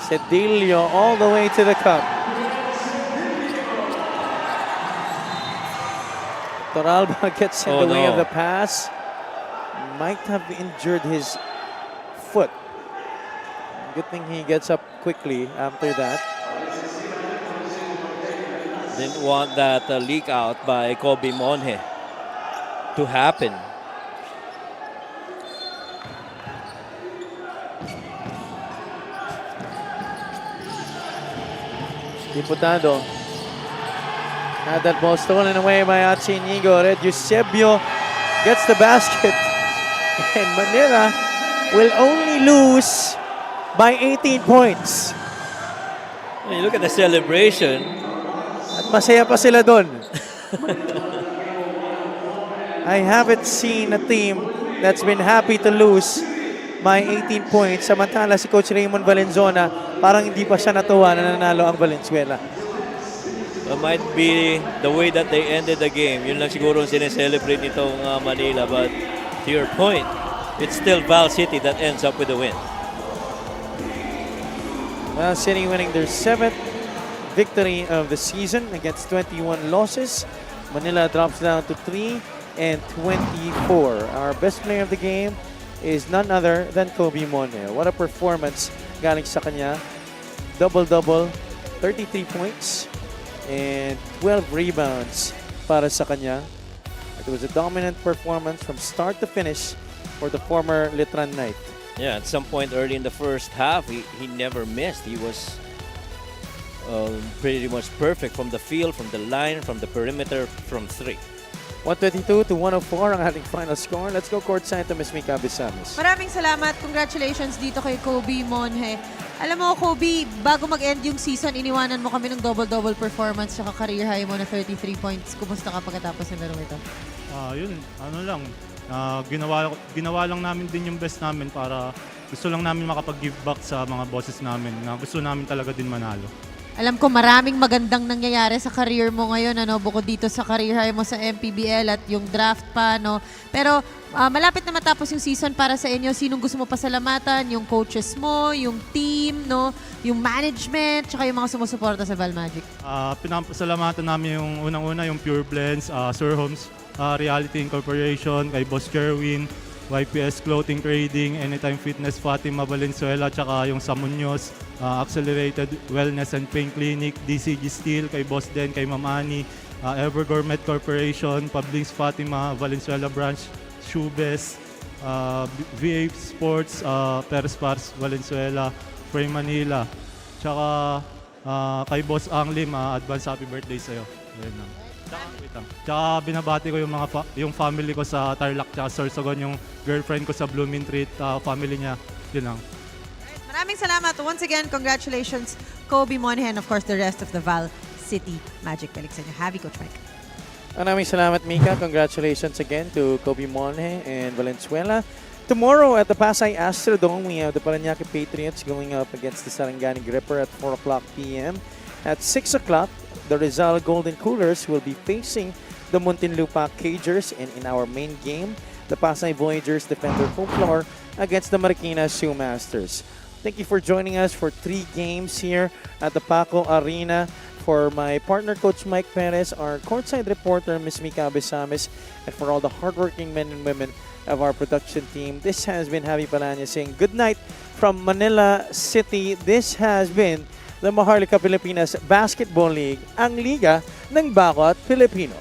Cedillo all the way to the cup. Toralba gets in the way of the pass. Might have injured his foot. Good thing he gets up quickly after that. Didn't want that leak out by Kobe Monje to happen. Diputado had that ball stolen away by Achi Inigo. Red Eusebio gets the basket. And Manila will only lose by 18 points. When you look at the celebration. At masaya pa sila doon. I haven't seen a team that's been happy to lose by 18 points. Samantala si Coach Raymond Valenzuela, parang hindi pa siya natuwa na nanalo ang Valenzuela. It might be the way that they ended the game. Yun lang siguro ang sineselebrate nitong Manila. But to your point, it's still Val City that ends up with the win. Val City winning their 7th victory of the season against 21 losses. Manila drops down to 3 and 24. Our best player of the game is none other than Kobe Monje. What a performance galing sa kanya. Double-double, 33 points and 12 rebounds para sa kanya. It was a dominant performance from start to finish for the former Litran Knight. Yeah, at some point early in the first half, he never missed. He was pretty much perfect from the field, from the line, from the perimeter, from 3. 122 to 104 ang ating final score. Let's go courtside to Ms. Mika Abisamis. Maraming salamat. Congratulations dito kay Kobe Monje. Alam mo, Kobe, bago mag-end yung season, iniwanan mo kami ng double-double performance at career high mo na 33 points. Kumusta ka pagkatapos ng laro ito? Yun, ano lang, ginawa lang namin din yung best namin para gusto lang namin makapag-give back sa mga bosses namin na gusto namin talaga din manalo. Alam ko maraming magandang nangyayari sa career mo ngayon, ano, bukod dito sa career high mo sa MPBL at yung draft pa, no? Pero malapit na matapos yung season para sa inyo. Sinong gusto mo pasalamatan? Yung coaches mo, yung team, no? Yung management, tsaka yung mga sumusuporta sa Val Magic? Pinapasalamatan namin yung unang-una, yung Pure Blends, Sir Homes Reality Incorporation, kay Boss Jerwin, YPS Clothing Trading, Anytime Fitness, Fatima Valenzuela, tsaka yung Samunyos, Accelerated Wellness and Pain Clinic, DCG Steel, kay Boss Den, kay Ma'am Ani, Ever Gourmet Corporation, Publix Fatima, Valenzuela Branch, Shoebest, VA Sports, Perez Pars, Valenzuela, Frame Manila, tsaka kay Boss Anglim, advance happy birthday sa'yo. Ayun lang. Tsaka binabati ko yung family ko sa Tarlac tsaka Sorsogon, yung girlfriend ko sa Blooming Treat, family niya. Yun lang. Maraming salamat. Once again, congratulations, Kobe Monje, and of course, the rest of the Val City Magic. Balik sa inyo. Happy Coach Mike. Maraming salamat, Mika. Congratulations again to Kobe Monje and Valenzuela. Tomorrow at the Pasay Astrodome, we have the Parañaque Patriots going up against the Sarangani Gripper at 4 o'clock p.m. At 6 o'clock, the Rizal Golden Coolers will be facing the Muntinlupa Cagers, and in our main game, the Pasay Voyagers defend their home floor against the Marikina Sioux Masters. Thank you for joining us for 3 games here at the Paco Arena. For my partner, Coach Mike Perez, our courtside reporter, Ms. Mika Abisamis, and for all the hardworking men and women of our production team, this has been Javi Palanya saying good night from Manila City. This has been the Maharlika Pilipinas Basketball League, ang liga ng bawat Pilipino.